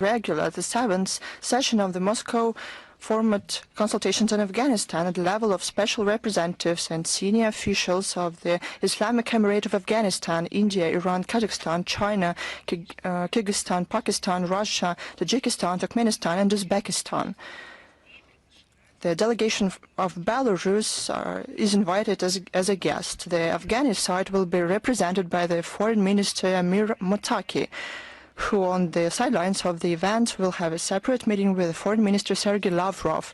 regular the 7th session of the Moscow format consultations on Afghanistan at the level of special representatives and senior officials of the Islamic Emirate of Afghanistan, India, Iran, Kazakhstan, China, Kyrgyzstan, Pakistan, Russia, Tajikistan, Turkmenistan, and Uzbekistan. The delegation of Belarus is invited as a guest. The Afghani side will be represented by the Foreign Minister Amir Motaki, who on the sidelines of the event will have a separate meeting with Foreign Minister Sergei Lavrov.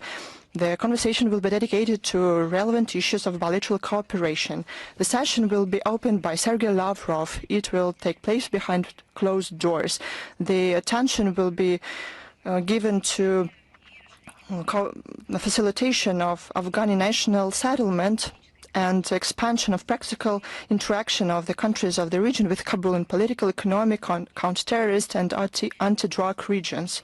The conversation will be dedicated to relevant issues of bilateral cooperation. The session will be opened by Sergei Lavrov. It will take place behind closed doors. The attention will be given to the facilitation of Afghani national settlement and expansion of practical interaction of the countries of the region with Kabul in political, economic, counter-terrorist and anti-drug regions.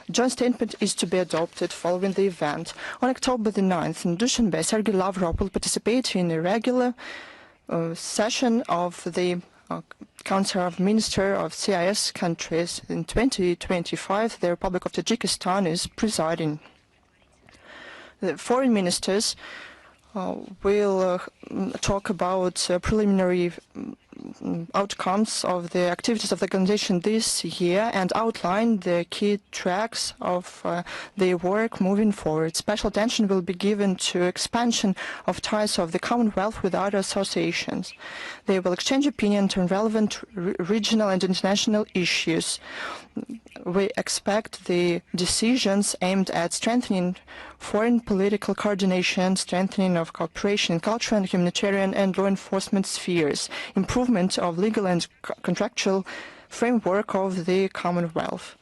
A joint statement is to be adopted following the event. On October the 9th in Dushanbe, Sergei Lavrov will participate in a regular session of the Council of Ministers of CIS countries. In 2025, the Republic of Tajikistan is presiding. The foreign ministers will talk about preliminary outcomes of the activities of the organization this year and outline the key tracks of their work moving forward. Special attention will be given to expansion of ties of the Commonwealth with other associations. They will exchange opinions on relevant regional and international issues. We expect the decisions aimed at strengthening foreign political coordination, strengthening of cooperation in cultural and humanitarian and law enforcement spheres, improvement of legal and contractual framework of the Commonwealth.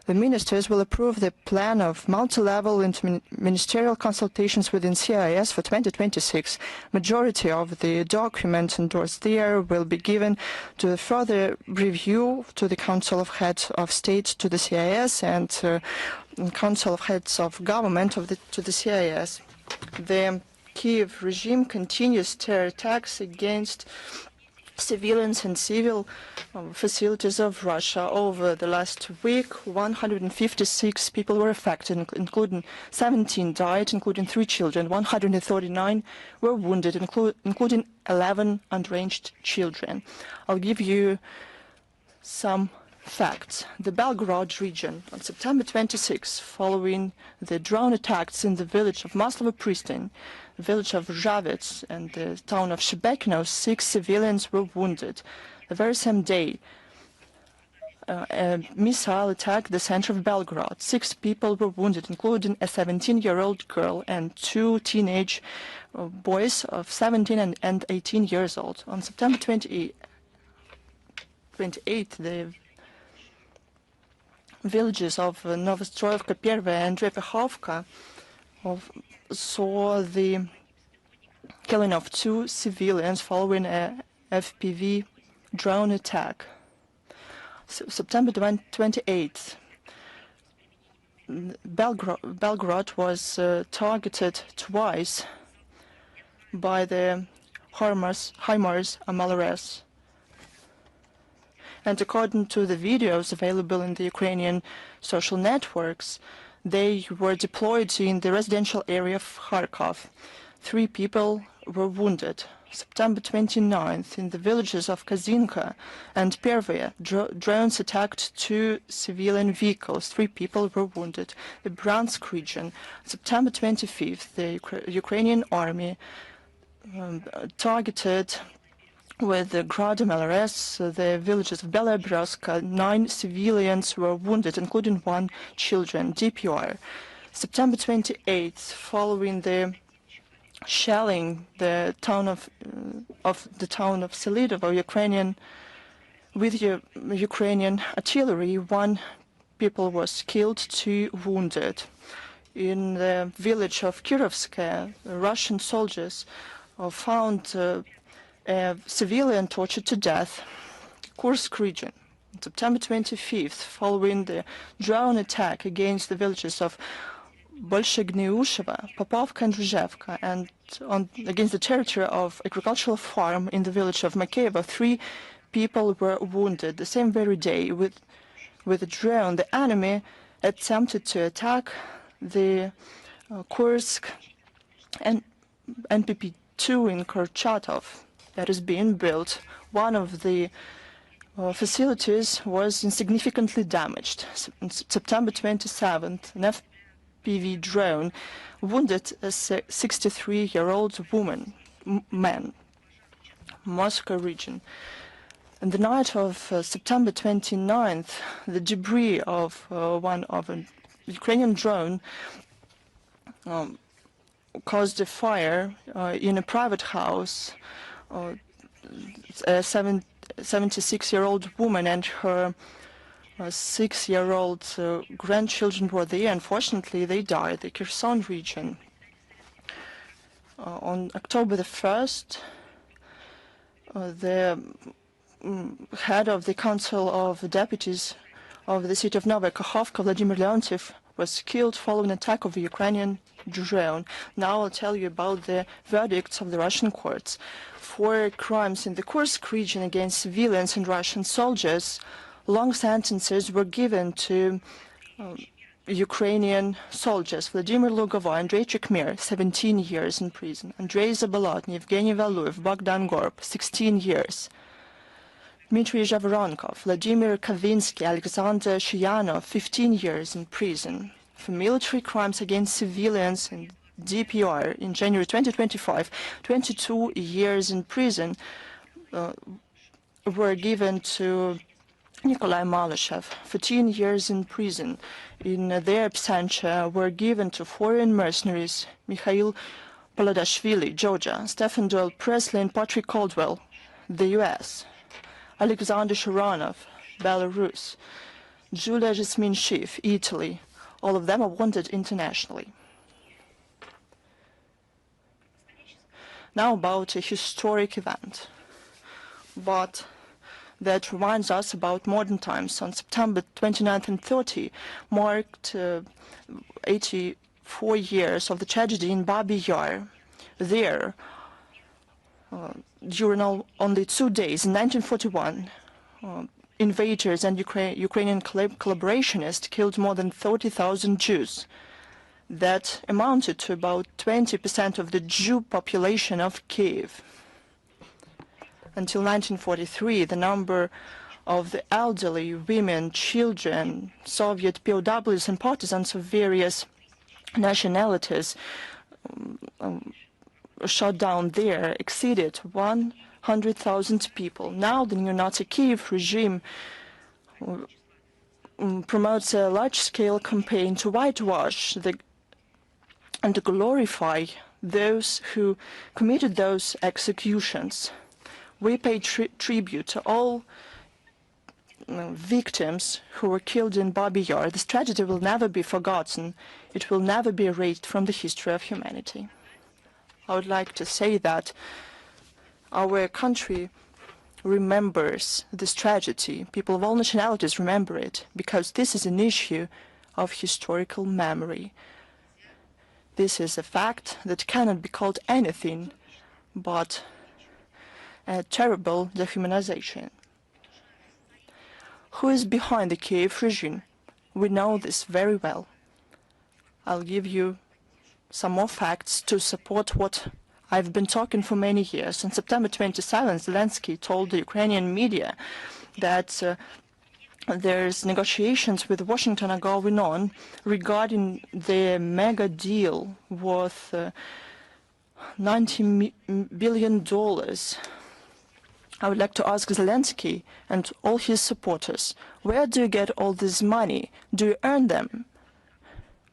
The ministers will approve the plan of multi-level ministerial consultations within CIS for 2026. Majority of the documents endorsed there will be given to further review to the Council of Heads of State to the CIS and Council of Heads of Government to the CIS. The Kiev regime continues terror attacks against civilians and civil facilities of Russia. Over the last week, 156 people were affected, including 17 died, including 3 children. 139 were wounded, including 11 underage children. I'll give you some facts. The Belgorod region on September 26, following the drone attacks in the village of Maslovo Pristin, the village of Rzhavets and the town of Shebekino, 6 civilians were wounded. The very same day, a missile attacked the center of Belgorod. 6 people were wounded, including a 17-year-old girl and 2 teenage boys of 17 and 18 years old. On September 28, the villages of Novostroyevka Первая and Repekhovka saw the killing of 2 civilians following a FPV drone attack. September 28th, Belgorod was targeted twice by the HIMARS Amalres. And according to the videos available in the Ukrainian social networks, they were deployed in the residential area of Kharkov. 3 people were wounded. September 29th, in the villages of Kazinka and Pervaya, drones attacked 2 civilian vehicles. 3 people were wounded. The Bryansk region, September 25th, the Ukrainian army targeted with the Grad MLRS, the villages of Belobrovsk. 9 civilians were wounded, including 1 children. DPR. September 28th, following the shelling the town of Selidovo, Ukrainian artillery, 1 people was killed, 2 wounded. In the village of Kirovskaya, Russian soldiers found a civilian tortured to death. Kursk region, on September 25th, following the drone attack against the villages of Bolshegniusheva, Popovka and Rzhevka, and against the territory of agricultural farm in the village of Makeyevo, 3 people were wounded. The same very day, with a drone, the enemy attempted to attack the Kursk and NPP-2 in Kurchatov that is being built. One of the facilities was significantly damaged. On September 27th, an FPV drone wounded a 63-year-old man, Moscow region. On the night of September 29th, the debris of a Ukrainian drone caused a fire in a private house. A 76-year-old woman and her 6-year-old grandchildren were there. Unfortunately, they died in the Kherson region. On October the 1st, the head of the Council of Deputies of the city of Novaya Kakhovka, Vladimir Leontiev, was killed following an attack of a Ukrainian drone. Now I'll tell you about the verdicts of the Russian courts. For crimes in the Kursk region against civilians and Russian soldiers, long sentences were given to Ukrainian soldiers. Vladimir Lugovoy, Andrei Chekmir, 17 years in prison. Andrei Zabolotny, Evgeny Valuev, Bogdan Gorb, 16 years. Dmitry Zhavoronkov, Vladimir Kavinsky, Alexander Shiyanov, 15 years in prison. For military crimes against civilians and DPR in January 2025, 22 years in prison were given to Nikolai Malyshev. 14 years in prison in their absentia were given to foreign mercenaries Mikhail Polodashvili, Georgia, Stephen Doyle Presley and Patrick Caldwell, the US, Alexander Sharonov, Belarus, Julia Jasmine Schiff, Italy. All of them are wanted internationally. Now about a historic event, but that reminds us about modern times. On September 29th and 30 marked 84 years of the tragedy in Babyar. There, during only 2 days, in 1941, invaders and Ukrainian collaborationists killed more than 30,000 Jews. That amounted to about 20% of the Jew population of Kiev. Until 1943, the number of the elderly, women, children, Soviet POWs and partisans of various nationalities shot down there exceeded 100,000 people. Now the neo-Nazi Kiev regime promotes a large-scale campaign to whitewash and to glorify those who committed those executions. We pay tribute to all victims who were killed in Babyar. This tragedy will never be forgotten. It will never be erased from the history of humanity. I would like to say that our country remembers this tragedy. People of all nationalities remember it because this is an issue of historical memory. This is a fact that cannot be called anything but a terrible dehumanization. Who is behind the Kiev regime? We know this very well. I'll give you some more facts to support what I've been talking for many years. On September 27th, Zelensky told the Ukrainian media that there's negotiations with Washington are going on regarding the mega deal worth $90 billion. I would like to ask Zelensky and all his supporters, where do you get all this money? Do you earn them?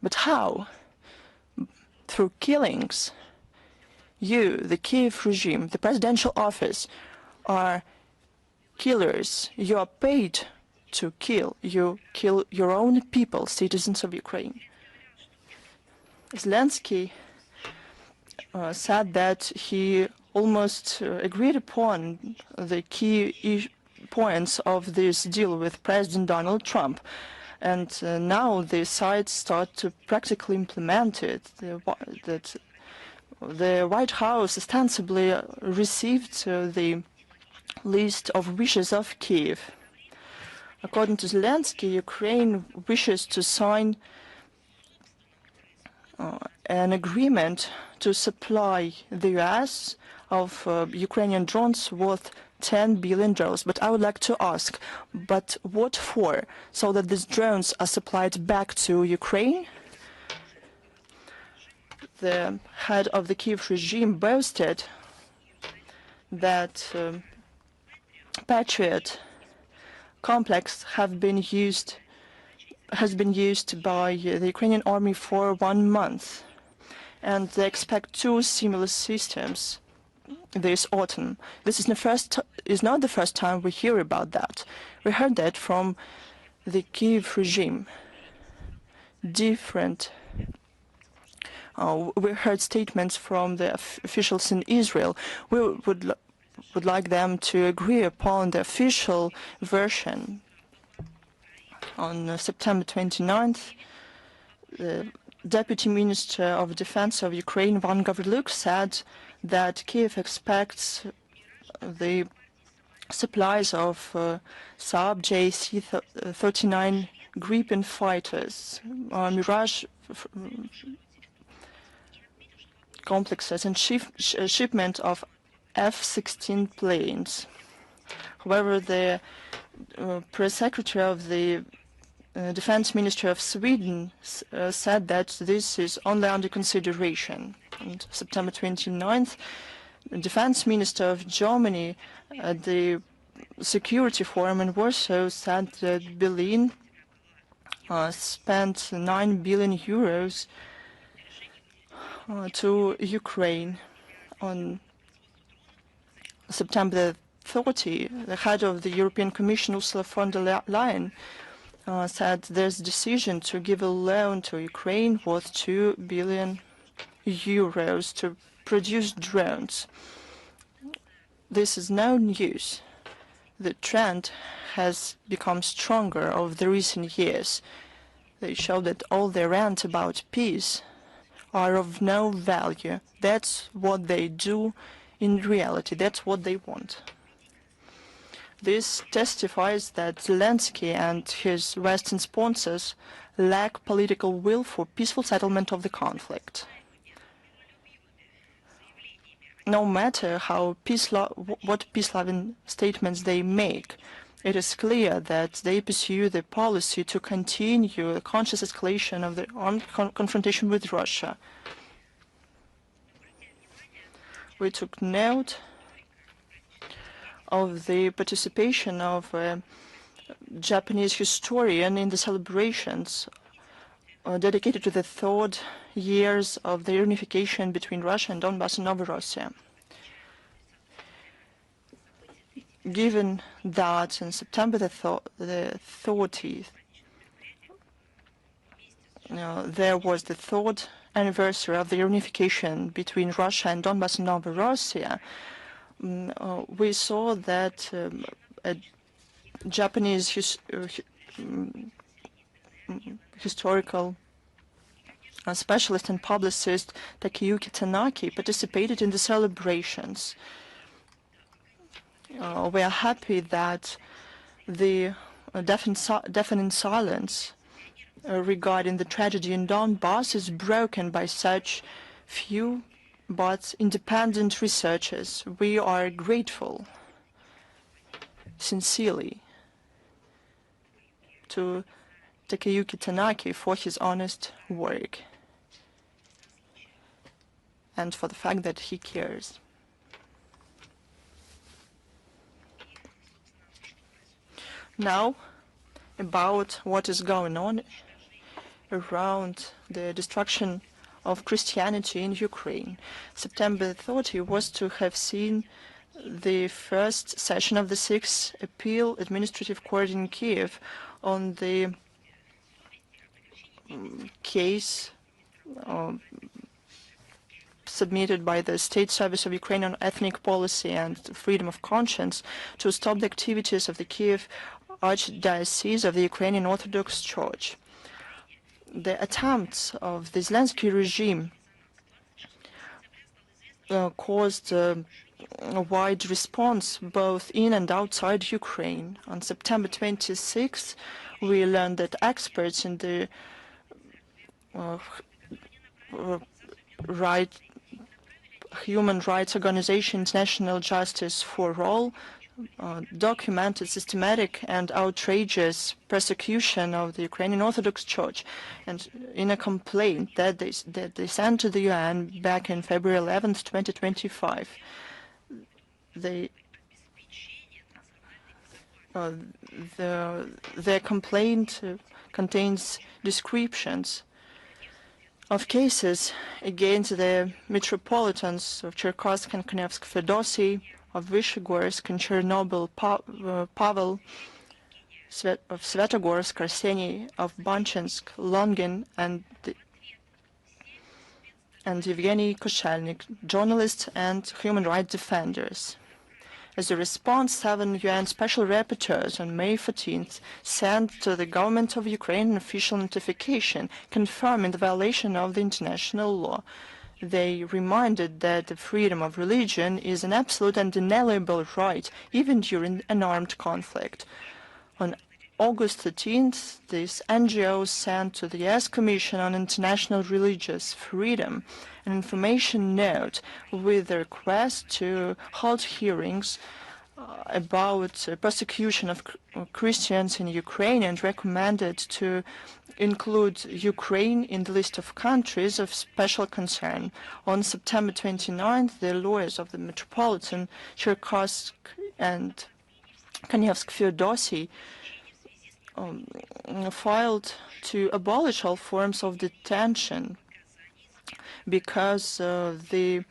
But how? Through killings. You, the Kiev regime, the presidential office, are killers. You are paid to kill. You kill your own people, citizens of Ukraine. Zelensky said that he almost agreed upon the key points of this deal with President Donald Trump. And now the sides start to practically implement it. The White House ostensibly received the list of wishes of Kiev. According to Zelensky, Ukraine wishes to sign an agreement to supply the US of Ukrainian drones worth $10 billion. But I would like to ask, but what for? So that these drones are supplied back to Ukraine? The head of the Kiev regime boasted that Patriot complex has been used by the Ukrainian army for 1 month, and they expect 2 similar systems this autumn. This is not the first time we hear about that. We heard that from the Kiev regime. We heard statements from the officials in Israel. We would like them to agree upon the official version. On September 29th, the Deputy Minister of Defense of Ukraine, Van Gavriluk, said that Kiev expects the supplies of Saab JC-39 Gripen fighters, Mirage complexes, and shipment of F-16 planes. However, the press secretary of the Defense Ministry of Sweden said that this is only under consideration. On September 29th, the Defense Minister of Germany at the Security Forum in Warsaw said that Berlin spent 9 billion euros to Ukraine. On September 30, the head of the European Commission, Ursula von der Leyen, said there's a decision to give a loan to Ukraine worth 2 billion euros to produce drones. This is no news. The trend has become stronger over the recent years. They show that all their rant about peace are of no value. That's what they do in reality. That's what they want. This testifies that Zelensky and his Western sponsors lack political will for peaceful settlement of the conflict. No matter what peace-loving statements they make, it is clear that they pursue the policy to continue the conscious escalation of the armed confrontation with Russia. We took note of the participation of a Japanese historian in the celebrations dedicated to the 3rd years of the reunification between Russia and Donbas and Novorossiya. Given that on September the 30th, there was the 3rd anniversary of the reunification between Russia and Donbas and Novorossiya, we saw that a Japanese historical specialist and publicist Takeyuki Tanaki participated in the celebrations. We are happy that the deafening silence regarding the tragedy in Donbas is broken by such few but independent researchers. We are grateful, sincerely, to Takeyuki Tanaki for his honest work and for the fact that he cares. Now, about what is going on around the destruction of Christianity in Ukraine. September 30 was to have seen the first session of the 6th Appeal Administrative Court in Kiev on the case submitted by the State Service of Ukraine on Ethnic Policy and Freedom of Conscience to stop the activities of the Kiev Archdiocese of the Ukrainian Orthodox Church. The attempts of the Zelensky regime caused a wide response both in and outside Ukraine. On September 26th, we learned that experts in the human rights organization International Justice for All documented systematic and outrageous persecution of the Ukrainian Orthodox Church, and in a complaint that they sent to the UN back in February 11th, 2025, their complaint contains descriptions of cases against the metropolitans of Cherkassk and Kanevsk Fedosi, of Vyshegorsk and Chernobyl Pavel, of Svetogorsk Arseny, of Banchinsk Longin, and Evgeny Koshelnik, journalists and human rights defenders. As a response, 7 UN special rapporteurs on May 14th sent to the government of Ukraine an official notification confirming the violation of the international law. They reminded that the freedom of religion is an absolute and inalienable right, even during an armed conflict. On August 13th, this NGO sent to the U.S. Commission on International Religious Freedom an information note with a request to hold hearings about persecution of Christians in Ukraine, and recommended to include Ukraine in the list of countries of special concern. On September 29th, the lawyers of the Metropolitan Cherkassk and Kanevsk Fedosi filed to abolish all forms of detention because the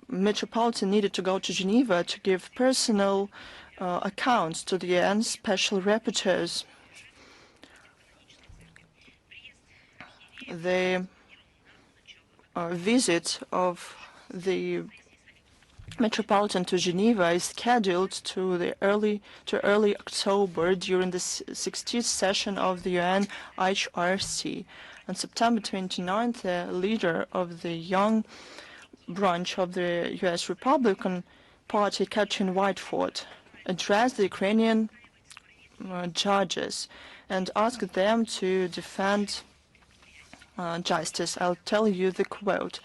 Metropolitan needed to go to Geneva to give personal accounts to the UN special rapporteurs. The visit of the Metropolitan to Geneva is scheduled to early October during the 60th session of the UN HRC. On September 29th, the leader of the young branch of the U.S. Republican Party, Katrin Whiteford, addressed the Ukrainian judges and asked them to defend justice. I'll tell you the quote: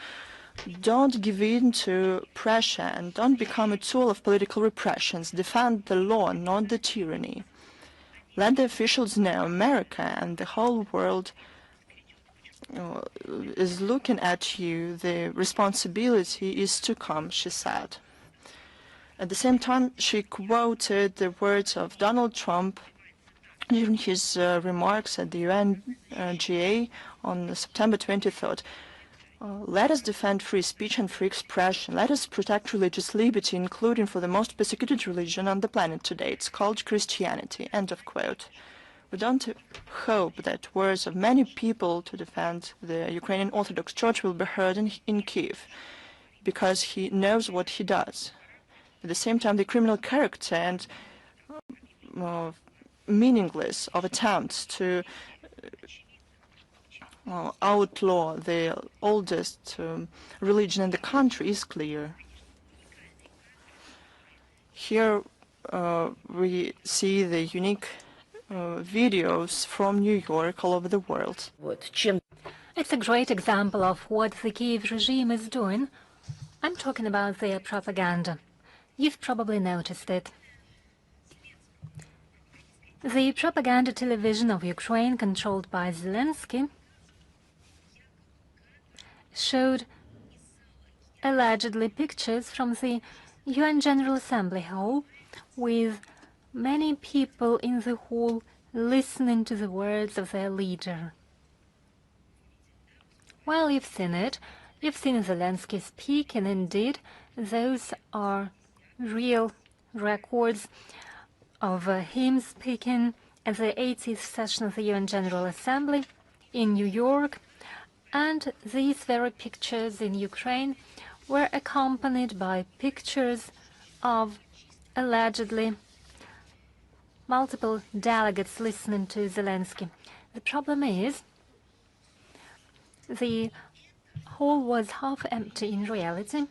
"Don't give in to pressure and don't become a tool of political repressions. Defend the law, not the tyranny. Let the officials know America and the whole world is looking at you. The responsibility is to come," she said. At the same time, she quoted the words of Donald Trump during his remarks at the UNGA on September 23rd. "Let us defend free speech and free expression. Let us protect religious liberty, including for the most persecuted religion on the planet today. It's called Christianity." End of quote. We don't hope that words of many people to defend the Ukrainian Orthodox Church will be heard in Kiev, because he knows what he does. At the same time, the criminal character and meaningless of attempts to outlaw the oldest religion in the country is clear. Here we see the unique videos from New York all over the world. It's a great example of what the Kiev regime is doing. I'm talking about their propaganda. You've probably noticed it. The propaganda television of Ukraine, controlled by Zelensky, showed allegedly pictures from the UN General Assembly hall, with many people in the hall listening to the words of their leader. Well, you've seen it. You've seen Zelensky speak, and indeed, those are real records of him speaking at the 80th session of the UN General Assembly in New York. And these very pictures in Ukraine were accompanied by pictures of allegedly multiple delegates listening to Zelensky. The problem is the hall was half empty in reality,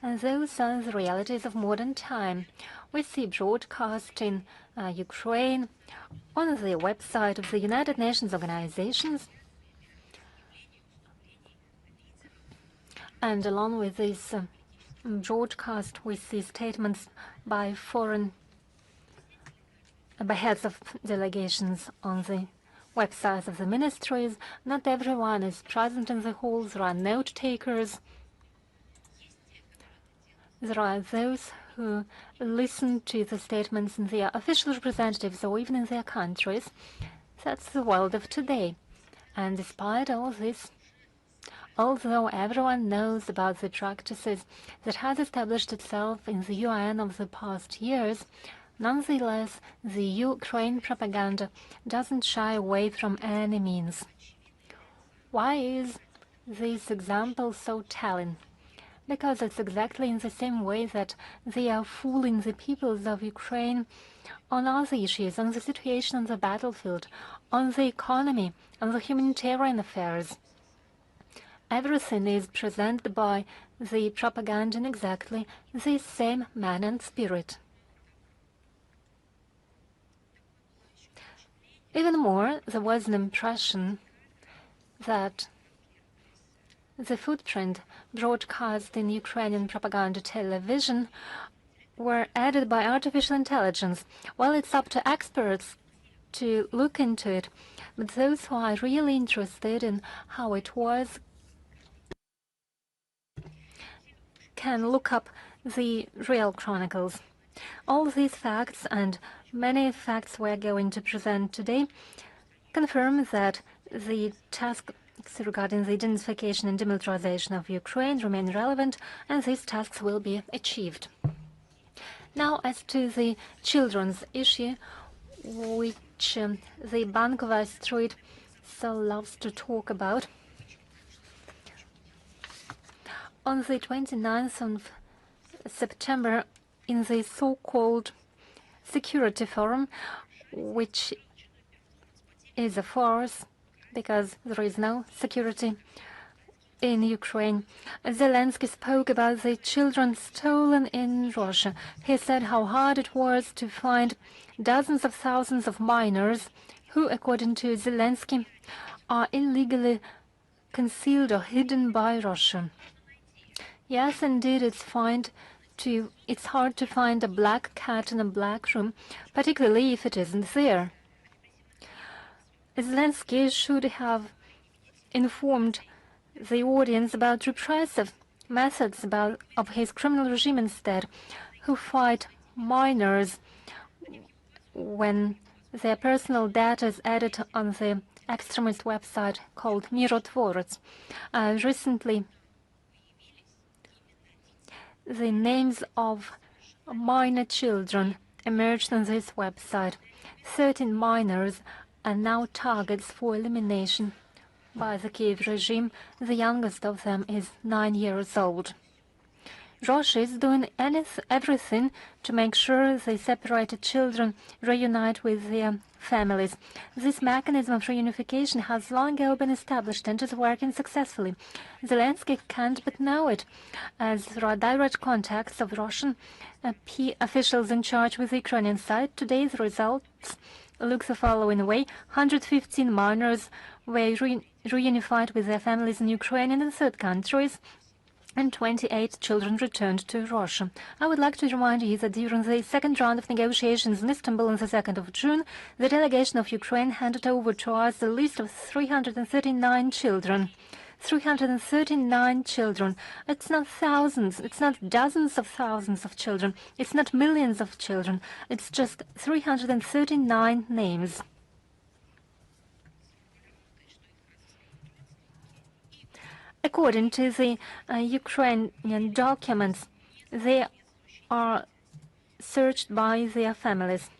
And those are the realities of modern time. We see broadcast in Ukraine on the website of the United Nations organizations. And along with this broadcast, we see statements by heads of delegations on the websites of the ministries. Not everyone is present in the halls. There are note takers. There are those who listen to the statements in their official representatives or even in their countries. That's the world of today. And despite all this, although everyone knows about the practices that has established itself in the UN of the past years, nonetheless, the Ukraine propaganda doesn't shy away from any means. Why is this example so telling? Because it's exactly in the same way that they are fooling the peoples of Ukraine on other issues, on the situation on the battlefield, on the economy, on the humanitarian affairs. Everything is presented by the propaganda in exactly the same manner and spirit. Even more, there was an impression that the footprint broadcast in Ukrainian propaganda television were added by artificial intelligence. Well, it's up to experts to look into it, but those who are really interested in how it was can look up the real chronicles. All these facts and many facts we're going to present today confirm that the tasks regarding the identification and demilitarization of Ukraine remain relevant, and these tasks will be achieved. Now, as to the children's issue, which the Bankova Street so loves to talk about. On the 29th of September, in the so-called Security Forum, which is a farce because there is no security in Ukraine, Zelensky spoke about the children stolen in Russia. He said how hard it was to find dozens of thousands of minors who, according to Zelensky, are illegally concealed or hidden by Russia. Yes, indeed, it's hard to find a black cat in a black room, particularly if it isn't there. Zelensky should have informed the audience about repressive methods of his criminal regime instead, who fight minors when their personal data is added on the extremist website called Mirotvorets. Recently, the names of minor children emerged on this website. 13 minors are now targets for elimination by the Kiev regime. The youngest of them is 9 years old. Russia is doing everything to make sure the separated children reunite with their families. This mechanism of reunification has long ago been established and is working successfully. Zelensky can't but know it, as there are direct contacts of Russian officials in charge with the Ukrainian side. Today's results look the following way. 115 minors were reunified with their families in Ukraine and in third countries, and 28 children returned to Russia. I would like to remind you that during the second round of negotiations in Istanbul on the 2nd of June, the delegation of Ukraine handed over to us the list of 339 children. 339 children. It's not thousands, it's not dozens of thousands of children, it's not millions of children, it's just 339 names. According to the Ukrainian documents, they are searched by their families.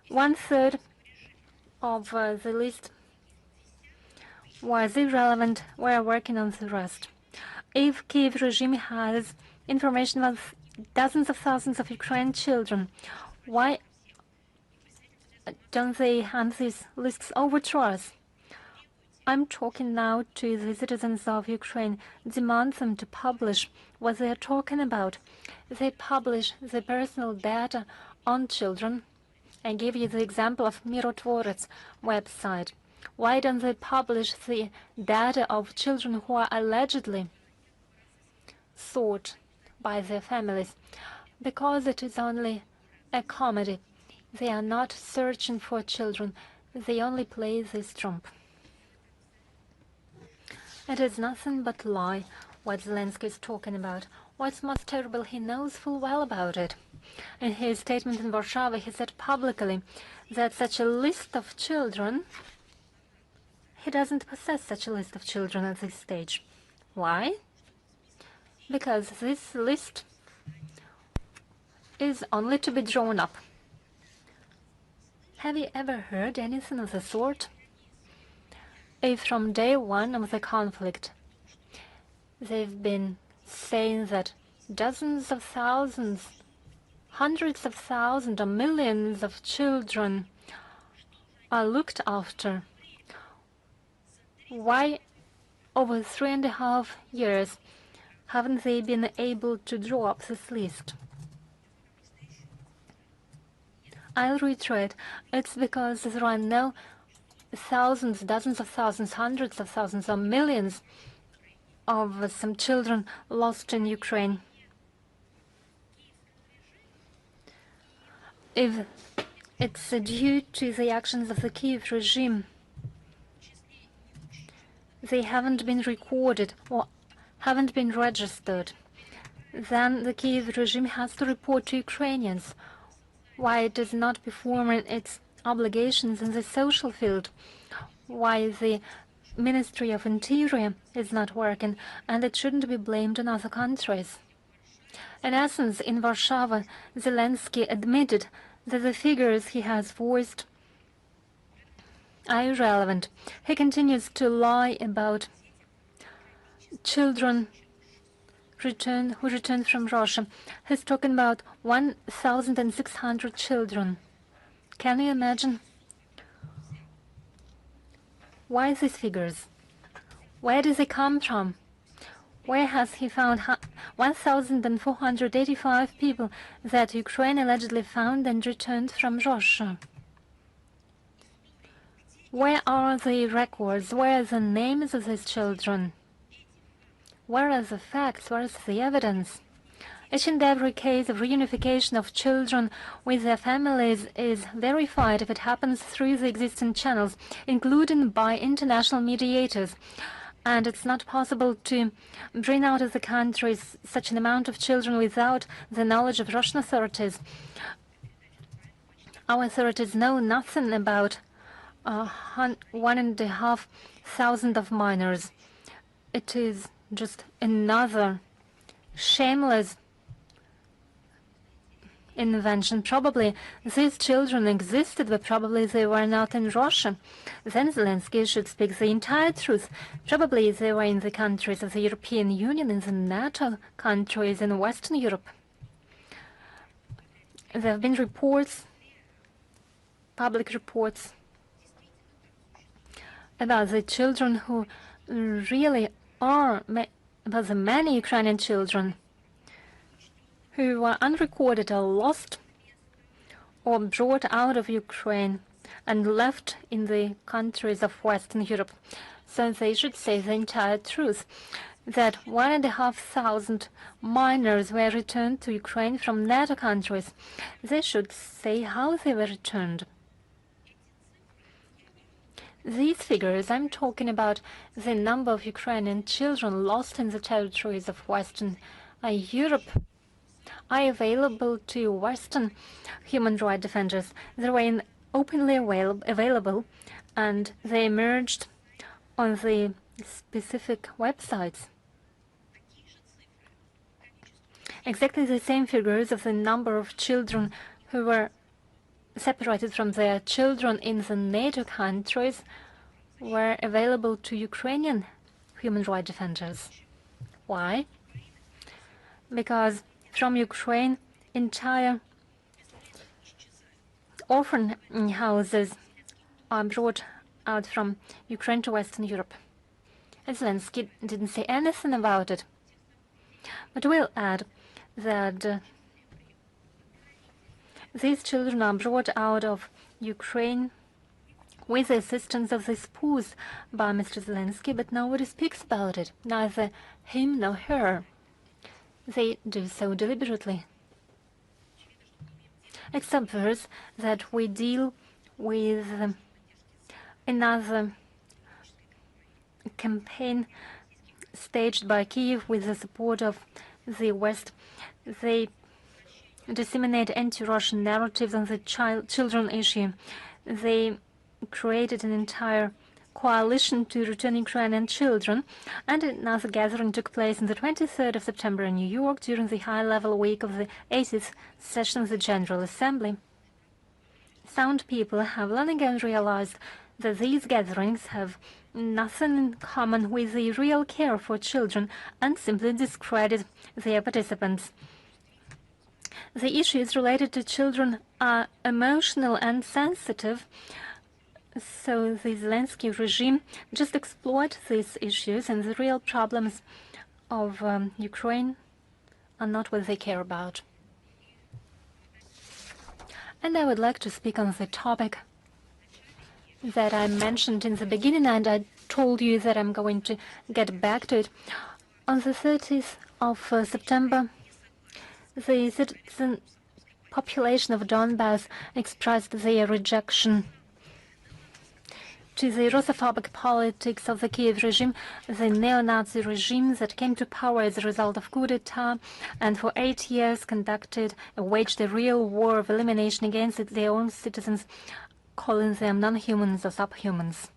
1/3 of the list was irrelevant. We are working on the rest. If Kiev regime has information about dozens of thousands of Ukrainian children, why don't they hand these lists over to us? I'm talking now to the citizens of Ukraine, demand them to publish what they are talking about. They publish the personal data on children. I give you the example of Mirotvorets website. Why don't they publish the data of children who are allegedly sought by their families? Because it is only a comedy. They are not searching for children. They only play this trump. It is nothing but lie what Zelensky is talking about. What's most terrible, he knows full well about it. In his statement in Warsaw, he said publicly that such a list of children, he doesn't possess such a list of children at this stage. Why? Because this list is only to be drawn up. Have you ever heard anything of the sort? If from day one of the conflict they've been saying that dozens of thousands, hundreds of thousands or millions of children are looked after, why over 3.5 years haven't they been able to draw up this list? I'll reiterate, it's because there are no thousands, dozens of thousands, hundreds of thousands or millions of some children lost in Ukraine. If it's due to the actions of the Kiev regime, they haven't been recorded or haven't been registered, then the Kiev regime has to report to Ukrainians why it is not performing its obligations in the social field, why the Ministry of Interior is not working, and it shouldn't be blamed on other countries. In essence, in Warsaw, Zelensky admitted that the figures he has voiced are irrelevant. He continues to lie about children who returned from Russia. He's talking about 1,600 children. Can you imagine? Why these figures? Where do they come from? Where has he found 1,485 people that Ukraine allegedly found and returned from Russia? Where are the records? Where are the names of these children? Where are the facts? Where is the evidence? Each and every case of reunification of children with their families is verified if it happens through the existing channels, including by international mediators. And it's not possible to bring out of the countries such an amount of children without the knowledge of Russian authorities. Our authorities know nothing about 1,500 of minors. It is just another shameless invention. Probably these children existed, but probably they were not in Russia. Then Zelensky should speak the entire truth. Probably they were in the countries of the European Union, in the NATO countries in Western Europe. There have been reports, public reports, about the children who really are, about the many Ukrainian children who were unrecorded or lost or brought out of Ukraine and left in the countries of Western Europe. So they should say the entire truth, that 1,500 minors were returned to Ukraine from NATO countries. They should say how they were returned. These figures, I'm talking about the number of Ukrainian children lost in the territories of Western Europe, are available to Western human rights defenders. They were openly available, and they emerged on the specific websites. Exactly the same figures of the number of children who were separated from their children in the NATO countries were available to Ukrainian human rights defenders. Why? Because from Ukraine, entire orphan houses are brought out from Ukraine to Western Europe. And Zelensky didn't say anything about it. But we'll add that these children are brought out of Ukraine with the assistance of the spouse by Mr. Zelensky, but nobody speaks about it, neither him nor her. They do so deliberately. Except for us, that we deal with another campaign staged by Kiev with the support of the West. They disseminate anti-Russian narratives on the children issue. They created an entire coalition to return Ukrainian children, and another gathering took place on the 23rd of September in New York during the high-level week of the 80th session of the General Assembly. Sound people have long ago realized that these gatherings have nothing in common with the real care for children and simply discredit their participants. The issues related to children are emotional and sensitive, so the Zelensky regime just exploits these issues, and the real problems of Ukraine are not what they care about. And I would like to speak on the topic that I mentioned in the beginning, and I told you that I'm going to get back to it. On the 30th of September, the citizen population of Donbas expressed their rejection to the Russophobic politics of the Kiev regime, the neo-Nazi regime that came to power as a result of coup d'etat and for 8 years waged a real war of elimination against their own citizens, calling them non-humans or subhumans.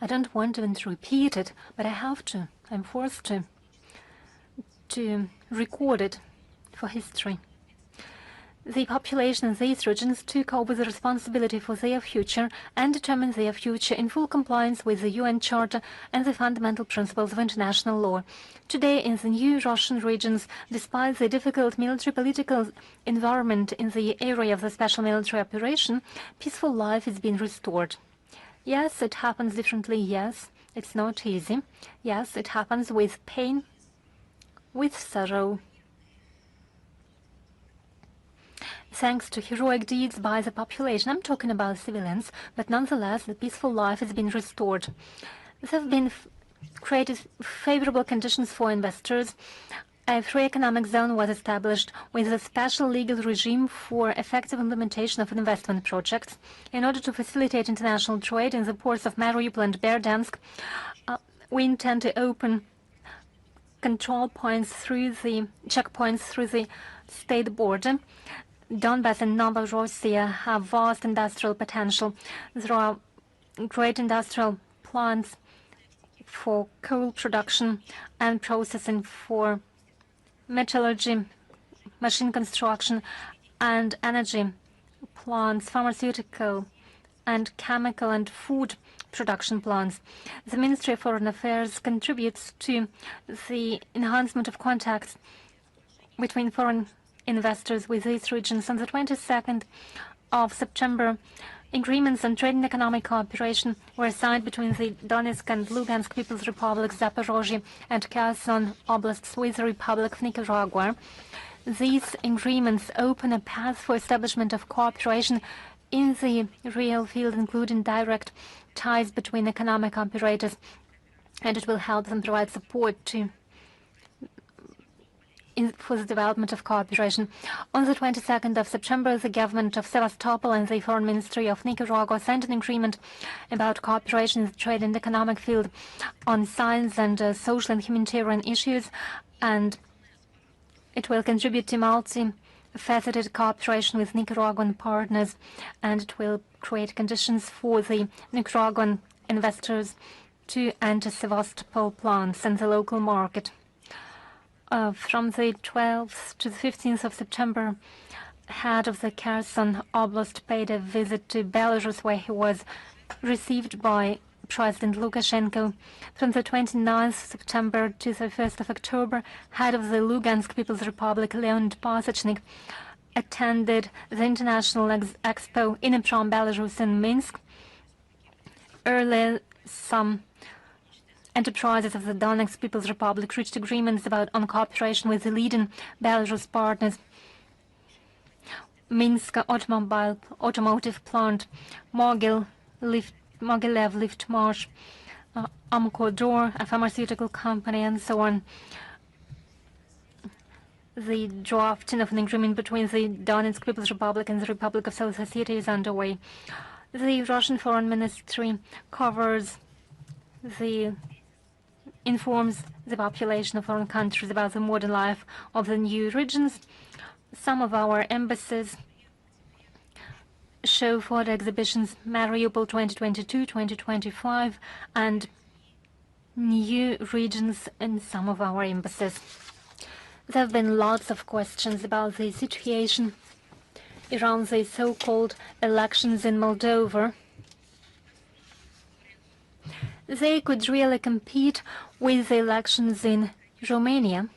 I don't want even to repeat it, but I have to. I'm forced to record it for history. The population in these regions took over the responsibility for their future and determined their future in full compliance with the UN Charter and the fundamental principles of international law. Today, in the new Russian regions, despite the difficult military-political environment in the area of the special military operation, peaceful life is being restored. Yes, it happens differently. Yes, it's not easy. Yes, it happens with pain, with sorrow. Thanks to heroic deeds by the population. I'm talking about civilians, but nonetheless, the peaceful life has been restored. There have been created favorable conditions for investors. A free economic zone was established with a special legal regime for effective implementation of investment projects. In order to facilitate international trade in the ports of Mariupol and Berdyansk, we intend to open control points checkpoints through the state border. Donbas and Novorossiya have vast industrial potential. There are great industrial plants for coal production and processing, for metallurgy, machine construction, and energy plants, pharmaceutical and chemical and food production plants. The Ministry of Foreign Affairs contributes to the enhancement of contacts between foreign investors with these regions. On the 22nd of September, agreements on trade and economic cooperation were signed between the Donetsk and Lugansk People's Republics, Zaporozhye and Kherson Oblasts with the Republic of Nicaragua. These agreements open a path for establishment of cooperation in the real field, including direct ties between economic operators, and it will help them provide support for the development of cooperation. On the 22nd of September, the government of Sevastopol and the Foreign Ministry of Nicaragua signed an agreement about cooperation in the trade and economic field on science and social and humanitarian issues, and it will contribute to multi-faceted cooperation with Nicaraguan partners, and it will create conditions for the Nicaraguan investors to enter Sevastopol plants and the local market. From the 12th to the 15th of September, head of the Kherson Oblast paid a visit to Belarus, where he was received by President Lukashenko. From the 29th of September to the 1st of October, head of the Lugansk People's Republic, Leonid Pasechnik, attended the International Expo in Belarus in Minsk. Earlier, some enterprises of the Donetsk People's Republic reached agreements on cooperation with the leading Belarus partners. Minsk automotive plant, Mogilev Lift Amkodor, a pharmaceutical company, and so on. The drafting of an agreement between the Donetsk People's Republic and the Republic of South Ossetia is underway. The Russian Foreign Ministry informs the population of foreign countries about the modern life of the new regions. Some of our embassies show photo exhibitions Mariupol 2022-2025 and new regions in some of our embassies. There have been lots of questions about the situation around the so-called elections in Moldova. They could really compete with the elections in Romania.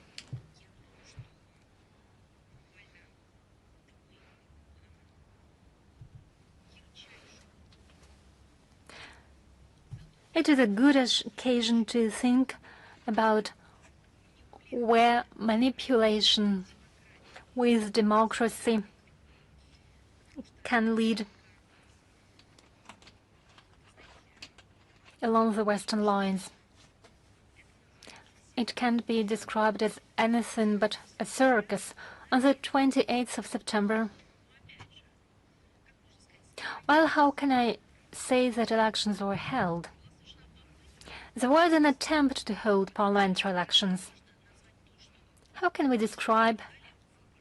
It is a good occasion to think about where manipulation with democracy can lead along the Western lines. It can't be described as anything but a circus. On the 28th of September, well, how can I say that elections were held? There was an attempt to hold parliamentary elections. How can we describe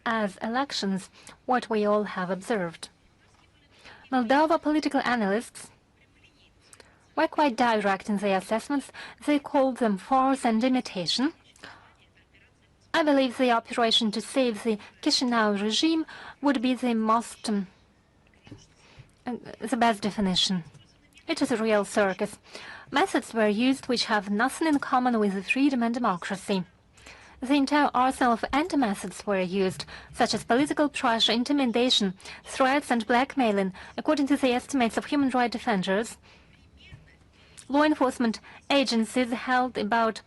as elections what we all have observed? Moldova political analysts were quite direct in their assessments. They called them farce and imitation. I believe the operation to save the Chisinau regime would be the best definition. It is a real circus. Methods were used which have nothing in common with freedom and democracy. The entire arsenal of anti-methods were used, such as political pressure, intimidation, threats and blackmailing. According to the estimates of human rights defenders, law enforcement agencies held about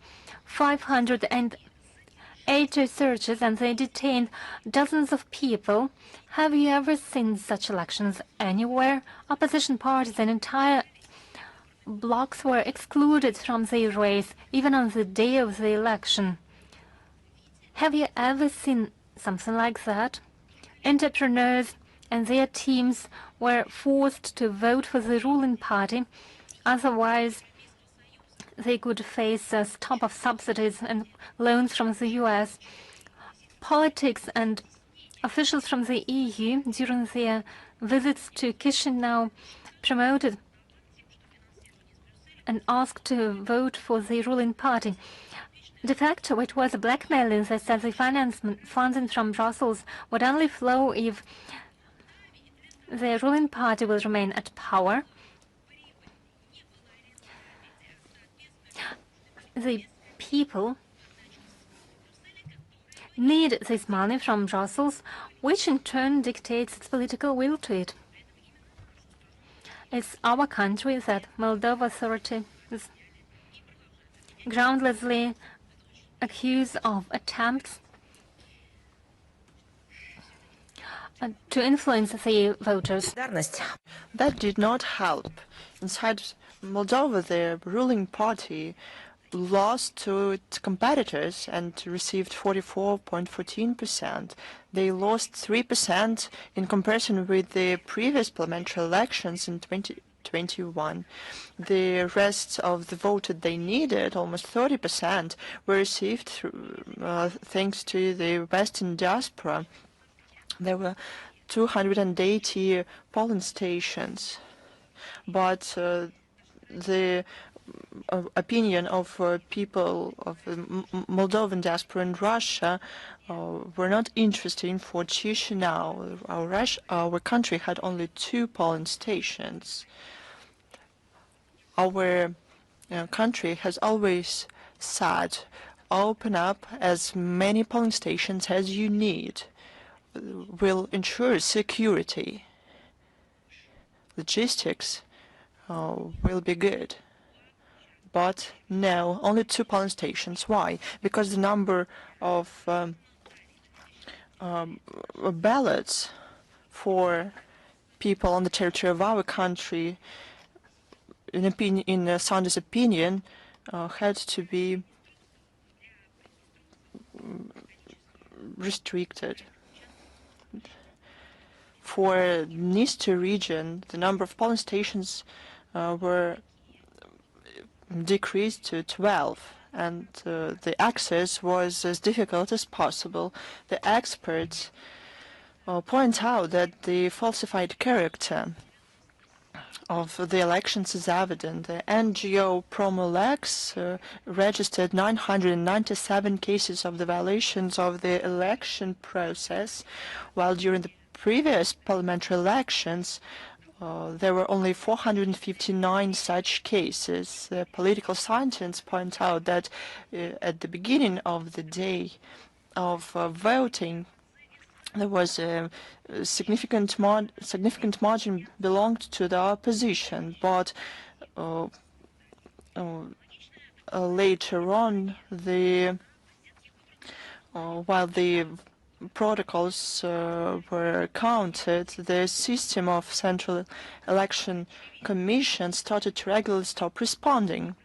580 searches and they detained dozens of people. Have you ever seen such elections anywhere? Opposition parties and entire blocks were excluded from the race, even on the day of the election. Have you ever seen something like that? Entrepreneurs and their teams were forced to vote for the ruling party, otherwise they could face a stop of subsidies and loans from the US. Politics and officials from the EU during their visits to Chisinau promoted and asked to vote for the ruling party. De facto, it was blackmailing that said the funding from Brussels would only flow if the ruling party will remain at power. The people need this money from Brussels, which in turn dictates its political will to it. It's our country that Moldova authorities groundlessly accused of attempts to influence the voters. That did not help. Inside Moldova, the ruling party lost to its competitors and received 44.14%. They lost 3% in comparison with the previous parliamentary elections in 2021. The rest of the vote that they needed, almost 30%, were received through, thanks to the Western diaspora. There were 280 polling stations, but the opinion of people of the Moldovan diaspora in Russia were not interesting for Chisinau. Our country had only 2 polling stations. Our country has always said, open up as many polling stations as you need. will ensure security. Logistics will be good. But no, only 2 polling stations. Why? Because the number of ballots for people on the territory of our country, in Sander's opinion, had to be restricted. For Dniester region, the number of polling stations were decreased to 12, and the access was as difficult as possible. The experts point out that the falsified character of the elections is evident. The NGO Promolex registered 997 cases of the violations of the election process, while during the previous parliamentary elections there were only 459 such cases. Political scientists point out that at the beginning of the day of voting, there was a significant margin belonged to the opposition, but later on, while the protocols were counted, the system of Central Election Commission started to regularly stop responding.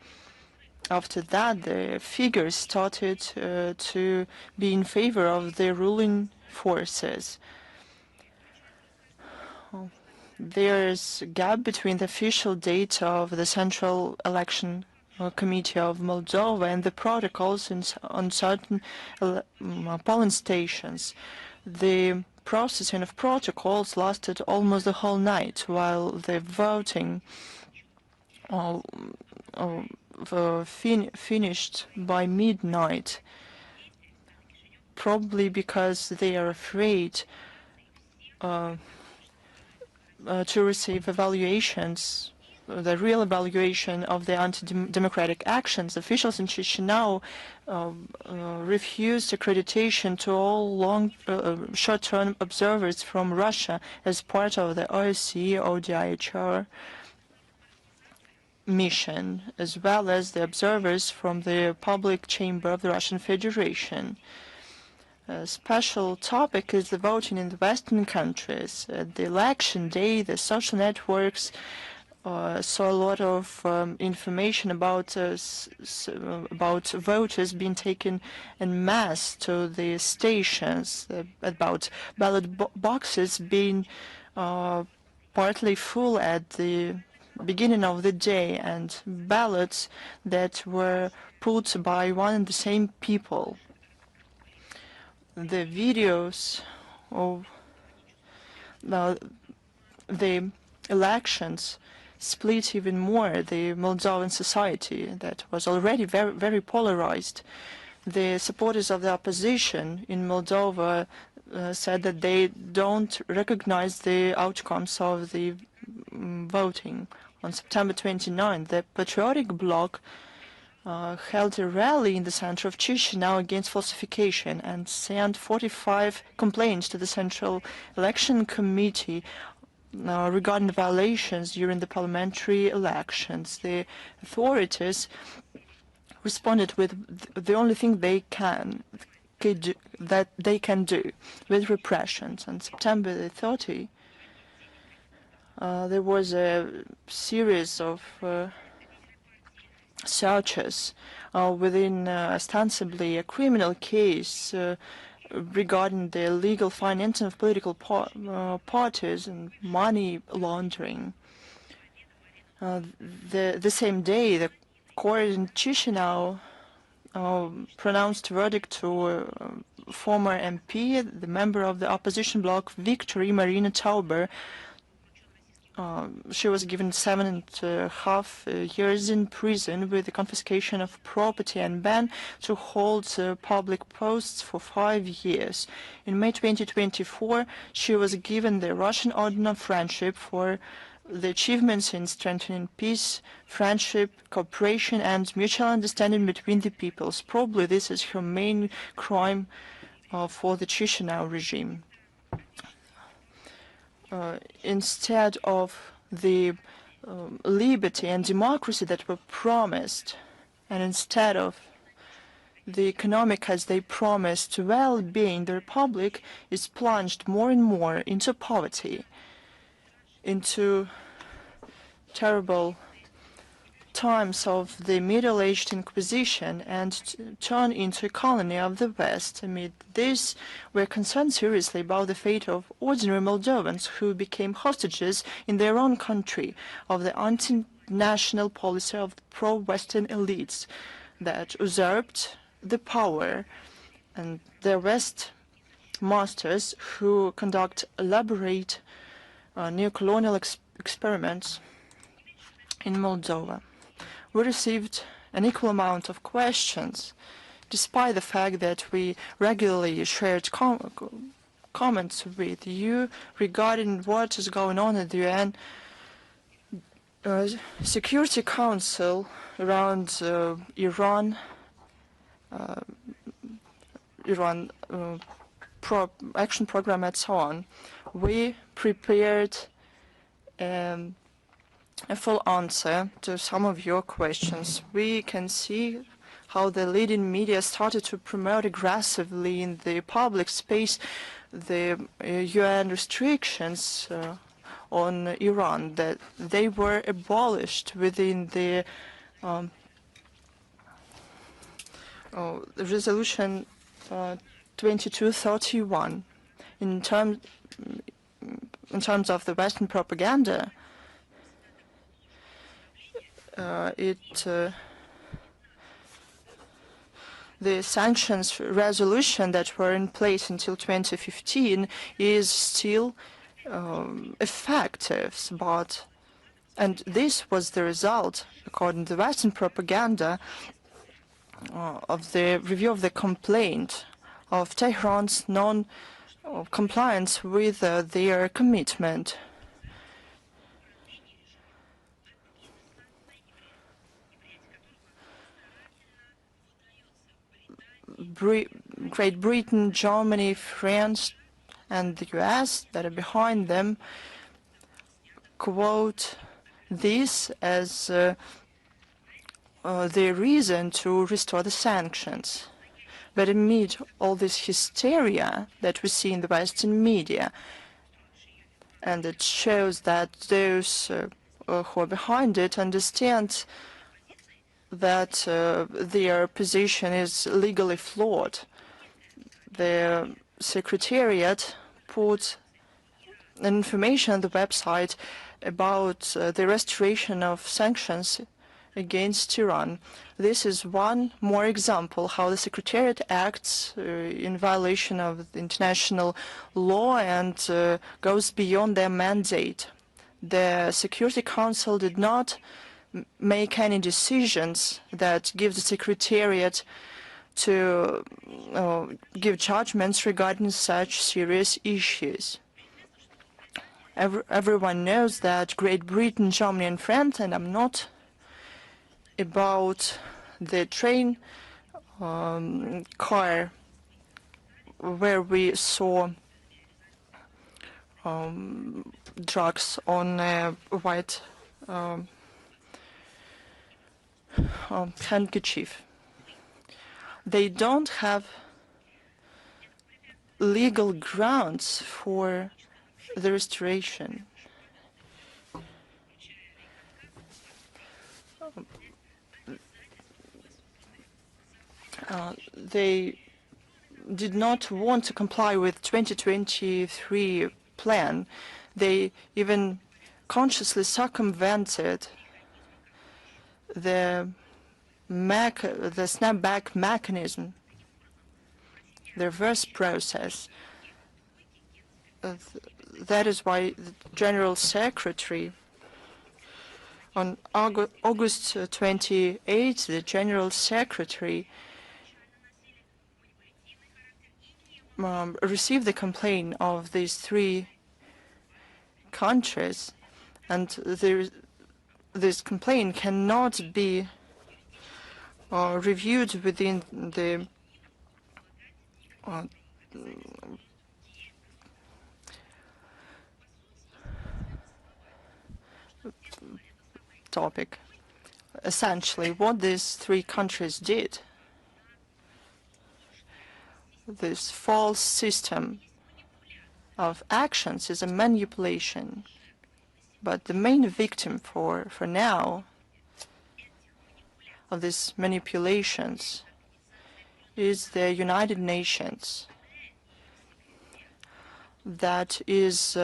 After that, the figures started to be in favor of the ruling forces. There is a gap between the official data of the Central Election Committee of Moldova and the protocols on certain polling stations. The processing of protocols lasted almost the whole night, while the voting finished by midnight, probably because they are afraid to receive evaluations, the real evaluation of the anti-democratic actions. Officials in Chisinau refused accreditation to all short-term observers from Russia as part of the OSCE ODIHR mission, as well as the observers from the public chamber of the Russian Federation. A special topic is the voting in the Western countries. At the election day, the social networks saw a lot of information about voters being taken en masse to the stations, about ballot boxes being partly full at the beginning of the day, and ballots that were put by one and the same people. The videos of the elections split even more the Moldovan society that was already very, very polarized. The supporters of the opposition in Moldova said that they don't recognize the outcomes of the voting. On September 29, the Patriotic Bloc held a rally in the center of Chisinau against falsification and sent 45 complaints to the Central Election Committee regarding the violations during the parliamentary elections. The authorities responded with the only thing they can do, with repressions. On September 30, there was a series of searches within ostensibly a criminal case regarding the illegal financing of political parties and money laundering. The same day, the court in Chisinau pronounced a verdict to former MP, the member of the opposition bloc, Victory Marina Tauber. She was given 7.5 years in prison with the confiscation of property and ban to hold public posts for 5 years. In May 2024, she was given the Russian Order of Friendship for the achievements in strengthening peace, friendship, cooperation, and mutual understanding between the peoples. Probably this is her main crime for the Chisinau regime. instead of the liberty and democracy that were promised, and instead of the economic as they promised well-being, the Republic is plunged more and more into poverty, into terrible times of the Middle-Aged Inquisition, and turn into a colony of the West. Amid this, we're concerned seriously about the fate of ordinary Moldovans who became hostages in their own country of the anti-national policy of the pro-Western elites that usurped the power, and the West masters who conduct elaborate neo-colonial experiments in Moldova. We received an equal amount of questions, despite the fact that we regularly shared comments with you regarding what is going on at the UN Security Council around Iran action program and so on. We prepared a full answer to some of your questions. We can see how the leading media started to promote aggressively in the public space the UN restrictions on Iran, that they were abolished within the resolution 2231. In terms of the Western propaganda, the sanctions resolution that were in place until 2015 is still effective, and this was the result, according to Western propaganda, of the review of the complaint of Tehran's non-compliance with their commitment. Great Britain, Germany, France, and the US that are behind them quote this as the reason to restore the sanctions. But amid all this hysteria that we see in the Western media, and it shows that those who are behind it understand that their position is legally flawed. The Secretariat put information on the website about the restoration of sanctions against Iran. This is one more example how the Secretariat acts in violation of international law and goes beyond their mandate. The Security Council did not make any decisions that give the Secretariat to give judgments regarding such serious issues. Everyone knows that Great Britain, Germany, and France, and I'm not about the train car where we saw drugs on a white handkerchief. They don't have legal grounds for the restoration. They did not want to comply with 2023 plan. They even consciously circumvented the snapback mechanism, the reverse process. That is why the General Secretary, on August 28, the General Secretary received the complaint of these three countries, and this complaint cannot be reviewed within the topic. Essentially, what these three countries did, this false system of actions is a manipulation. But the main victim for now of these manipulations is the United Nations, that is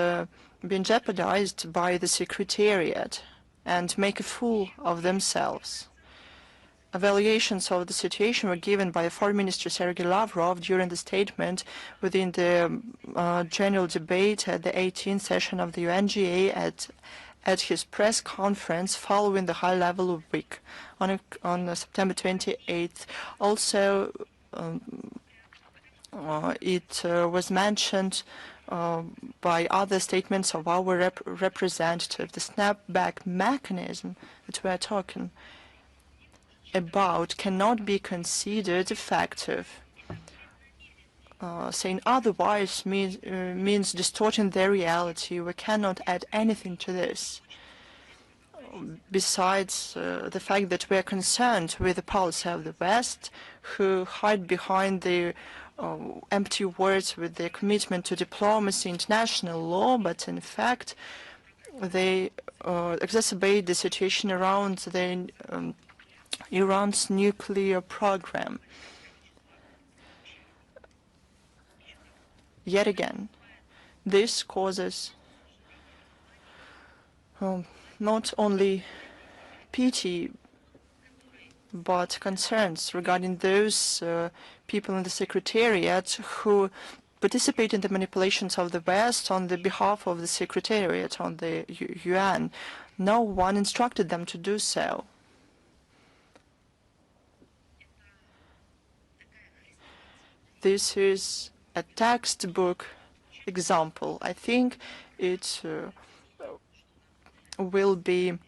being jeopardized by the Secretariat and make a fool of themselves. Evaluations of the situation were given by Foreign Minister Sergei Lavrov during the statement within the general debate at the 18th session of the UNGA at his press conference following the high-level week on September 28th. Also, it was mentioned by other statements of our representative, the snapback mechanism that we are talking about cannot be considered effective. Saying otherwise means distorting the reality. We cannot add anything to this, besides the fact that we are concerned with the policy of the West, who hide behind the empty words with their commitment to diplomacy, international law, but in fact they exacerbate the situation around Iran's nuclear program. Yet again, this causes not only pity but concerns regarding those people in the Secretariat who participate in the manipulations of the West on the behalf of the Secretariat, on the UN. No one instructed them to do so. This is a textbook example. I think it will be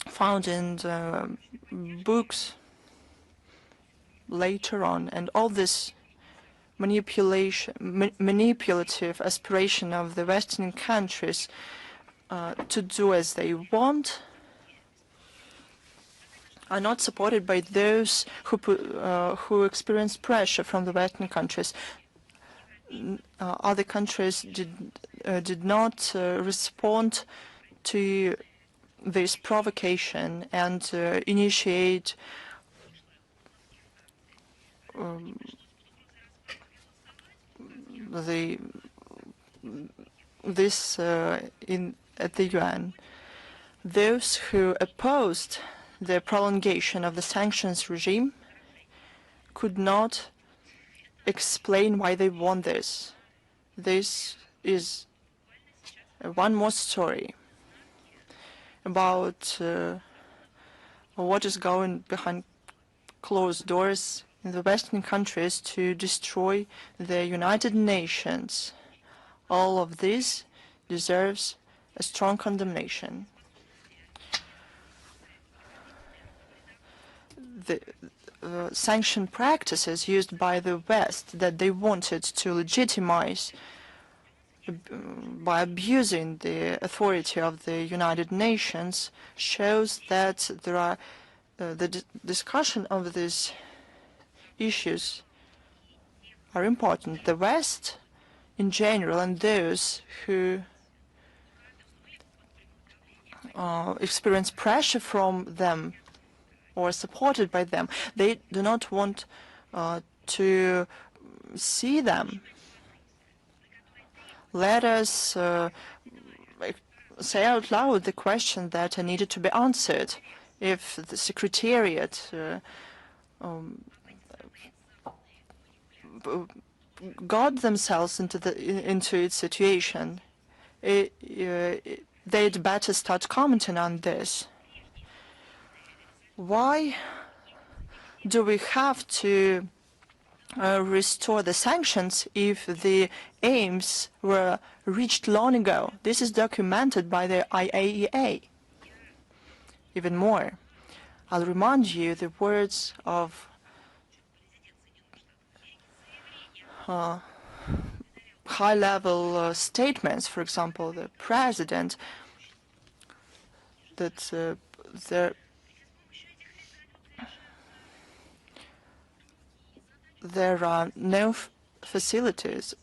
found in books later on, and all this manipulative aspiration of the Western countries to do as they want are not supported by those who experience pressure from the Western countries. Other countries did not respond to this provocation and initiate this at the UN. Those who opposed the prolongation of the sanctions regime could not explain why they want this. This is one more story about what is going behind closed doors in the Western countries to destroy the United Nations. All of this deserves a strong condemnation. The sanction practices used by the West that they wanted to legitimize by abusing the authority of the United Nations shows that there are the discussion of these issues are important. The West in general and those who experience pressure from them or supported by them, they do not want to see them. Let us say out loud the question that needed to be answered. If the Secretariat got themselves into its situation, they'd better start commenting on this. Why do we have to restore the sanctions if the aims were reached long ago? This is documented by the IAEA. Even more, I'll remind you the words of high-level statements, for example, the president, that there are no facilities,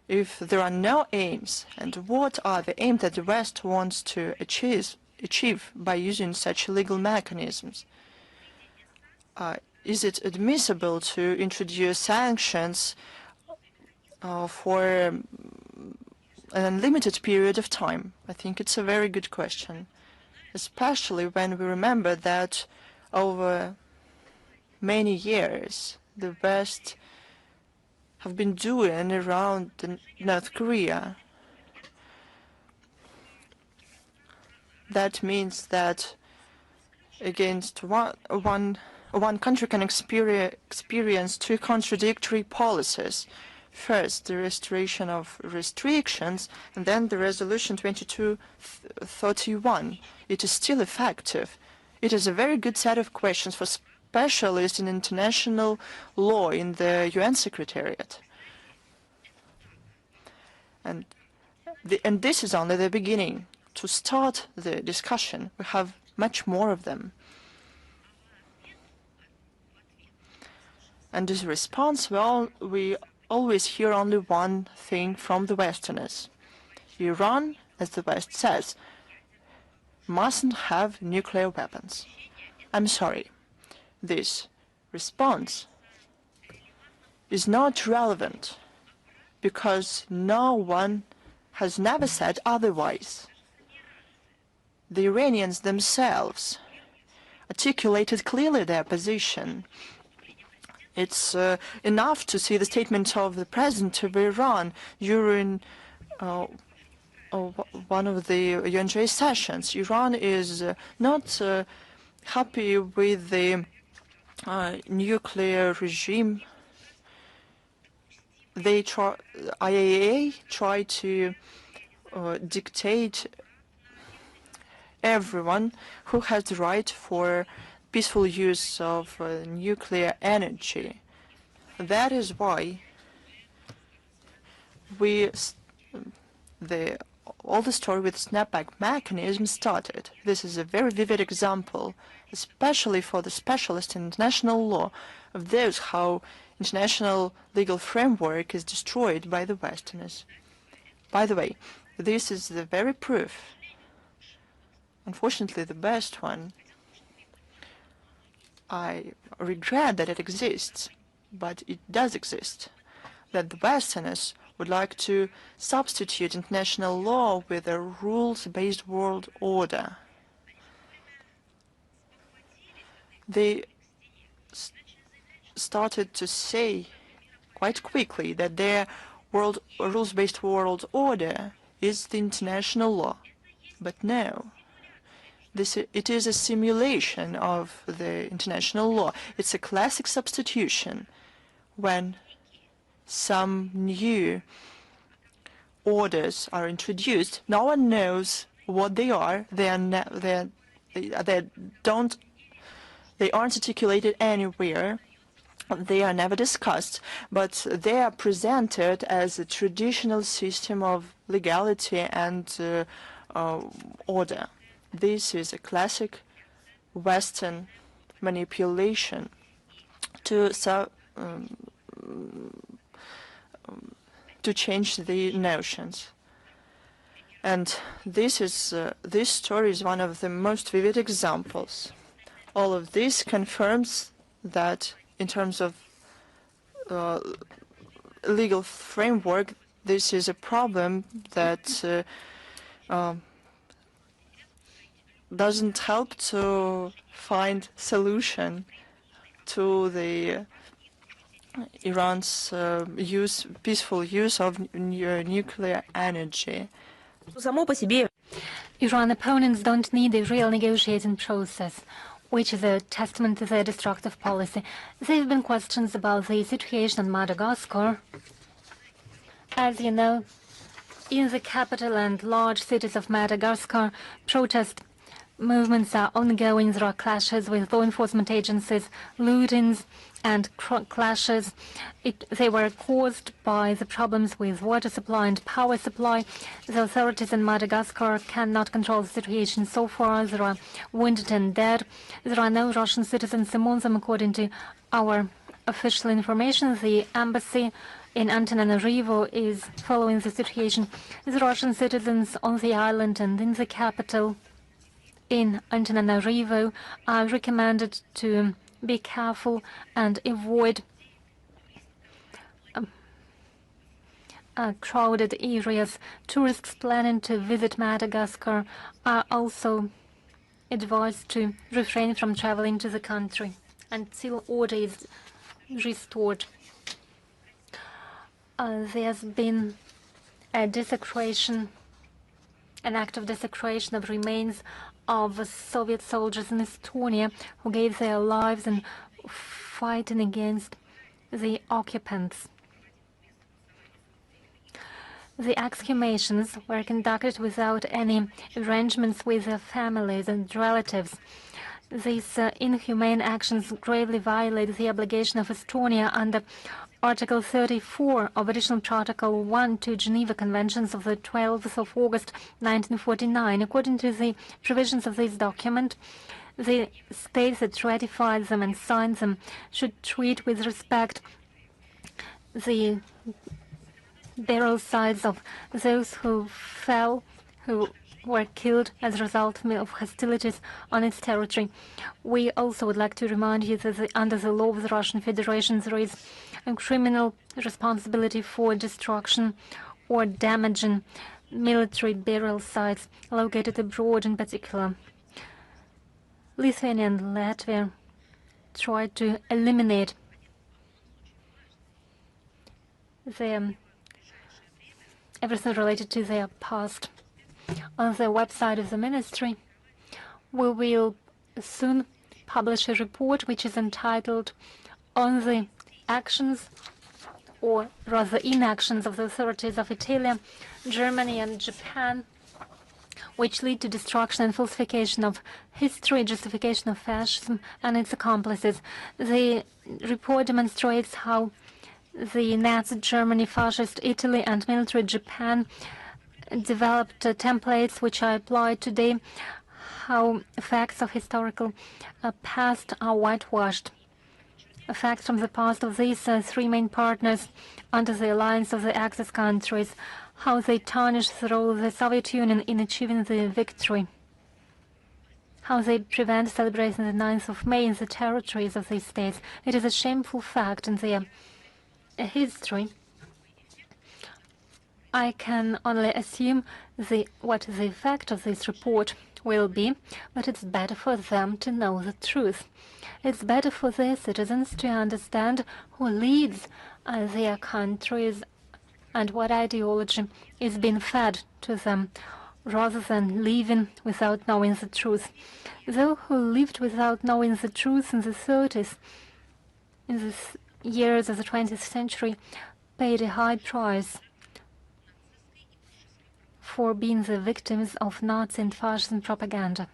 if there are no aims, and what are the aims that the West wants to achieve by using such legal mechanisms? Is it admissible to introduce sanctions for an unlimited period of time? I think it's a very good question, especially when we remember that over many years the West have been doing around North Korea. That means that against one country can experience two contradictory policies. First, the restoration of restrictions, and then the resolution 2231. It is still effective. It is a very good set of questions for specialists in international law in the UN Secretariat. And this is only the beginning. To start the discussion, we have much more of them. And as a response, we always hear only one thing from the Westerners. Iran, as the West says, mustn't have nuclear weapons. I'm sorry. This response is not relevant because no one has never said otherwise. The Iranians themselves articulated clearly their position. It's enough to see the statement of the president of Iran during one of the UNJ sessions. Iran is not happy with the nuclear regime. IAEA tried to dictate everyone who has the right for peaceful use of nuclear energy. That is why all the story with snapback mechanism started. This is a very vivid example, especially for the specialists in international law, of those how international legal framework is destroyed by the Westerners. By the way, this is the very proof, unfortunately the best one. I regret that it exists, but it does exist, that the Westerners would like to substitute international law with a rules-based world order. They started to say quite quickly that their rules-based world order is the international law. But no, it is a simulation of the international law. It's a classic substitution. When some new orders are introduced, no one knows what they are. They aren't articulated anywhere. They are never discussed, but they are presented as a traditional system of legality and order. This is a classic Western manipulation to change the notions. And this story is one of the most vivid examples. All of this confirms that in terms of legal framework, this is a problem that doesn't help to find solution to the Iran's peaceful use of nuclear energy. Iran opponents don't need a real negotiating process, which is a testament to their destructive policy. There have been questions about the situation in Madagascar. As you know, in the capital and large cities of Madagascar, protests movements are ongoing. There are clashes with law enforcement agencies, lootings and clashes. They were caused by the problems with water supply and power supply. The authorities in Madagascar cannot control the situation so far. There are wounded and dead. There are no Russian citizens among them, according to our official information. The embassy in Antananarivo is following the situation. The Russian citizens on the island and in the capital in Antananarivo are recommended to be careful and avoid crowded areas. Tourists planning to visit Madagascar are also advised to refrain from traveling to the country until order is restored. There's been a desecration, an act of desecration of remains of Soviet soldiers in Estonia who gave their lives in fighting against the occupants. The exhumations were conducted without any arrangements with their families and relatives. These inhumane actions gravely violate the obligation of Estonia under Article 34 of Additional Protocol 1 to Geneva Conventions of the 12th of August 1949. According to the provisions of this document, the states that ratified them and signed them should treat with respect the burial sites of those who fell, who were killed as a result of hostilities on its territory. We also would like to remind you that under the law of the Russian Federation, there is a criminal responsibility for destruction or damaging military burial sites located abroad in particular. Lithuania and Latvia tried to eliminate everything related to their past. On the website of the ministry, we will soon publish a report which is entitled "On the Actions, or rather inactions, of the authorities of Italy, Germany and Japan, which lead to destruction and falsification of history, justification of fascism and its accomplices." The report demonstrates how the Nazi Germany, fascist Italy and military Japan developed templates which are applied today, how facts of historical past are whitewashed. Facts from the past of these three main partners under the alliance of the Axis countries, how they tarnish the role of the Soviet Union in achieving the victory, how they prevent celebrating the 9th of May in the territories of these states. It is a shameful fact in their history. I can only assume what the effect of this report will be, but it's better for them to know the truth. It's better for their citizens to understand who leads their countries and what ideology is being fed to them, rather than living without knowing the truth. Those who lived without knowing the truth in the 30s, in the years of the 20th century, paid a high price for being the victims of Nazi and fascist propaganda.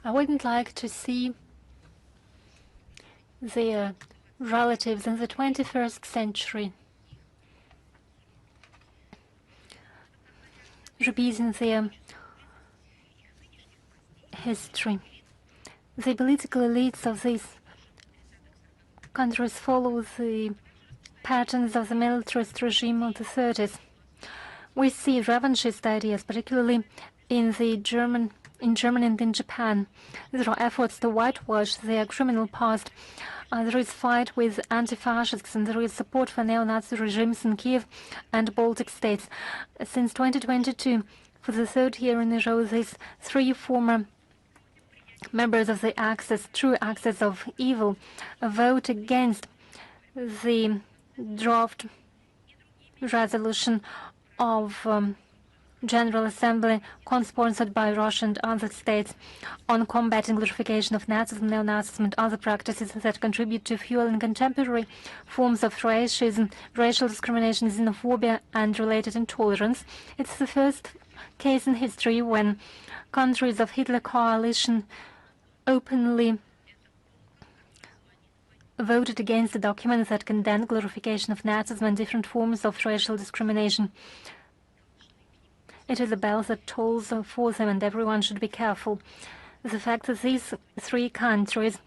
I wouldn't like to see their relatives in the 21st century repeating their history. The political elites of these countries follow the patterns of the militarist regime of the 30s. We see revanchist ideas, particularly in Germany and in Japan. There are efforts to whitewash their criminal past. There is fight with anti-fascists, and there is support for neo-Nazi regimes in Kiev and Baltic states. Since 2022, for the third year in a row, these three former members of the Axis, true Axis of evil, vote against the draft resolution of General Assembly, co-sponsored by Russia and other states, on combating glorification of Nazism, neo-Nazism and other practices that contribute to fueling contemporary forms of racism, racial discrimination, xenophobia and related intolerance. It's the first case in history when countries of Hitler coalition openly voted against the documents that condemned glorification of Nazism and different forms of racial discrimination. It is a bell that tolls for them, and everyone should be careful. The fact that these three countries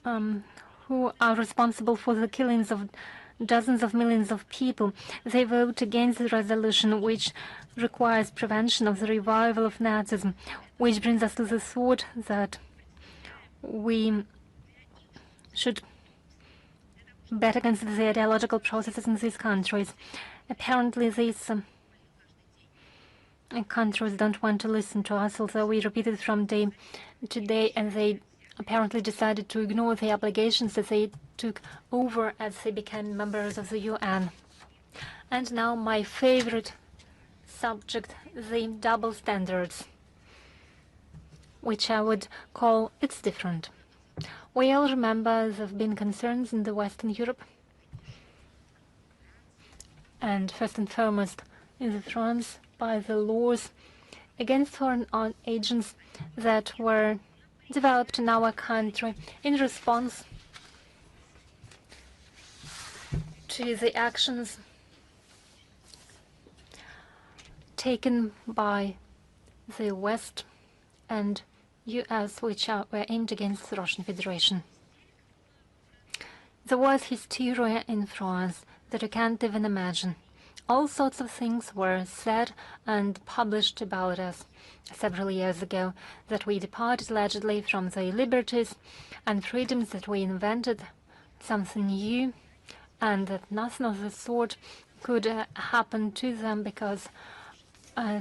who are responsible for the killings of dozens of millions of people, they vote against the resolution which requires prevention of the revival of Nazism, which brings us to the thought that we should better consider the ideological processes in these countries. Apparently, these countries don't want to listen to us, although we repeat it from day to day, and they apparently decided to ignore the obligations that they took over as they became members of the UN. And now my favorite subject, the double standards, which I would call it's different. We all remember there have been concerns in the Western Europe, and first and foremost in France, by the laws against foreign agents that were developed in our country in response to the actions taken by the West and US, which were aimed against the Russian Federation. There was hysteria in France that you can't even imagine. All sorts of things were said and published about us several years ago, that we departed allegedly from the liberties and freedoms, that we invented something new, and that nothing of the sort could happen to them because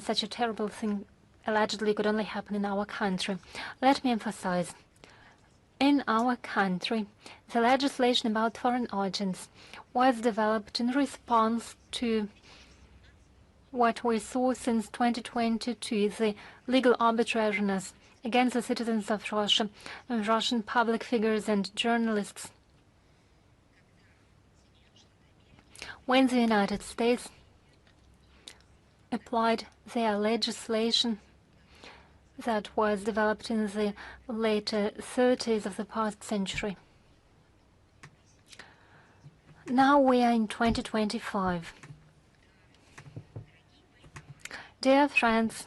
such a terrible thing allegedly could only happen in our country. Let me emphasize, in our country, the legislation about foreign agents was developed in response to what we saw since 2022, the legal arbitrariness against the citizens of Russia, Russian public figures and journalists. When the United States applied their legislation that was developed in the later 30s of the past century. Now we are in 2025. Dear friends,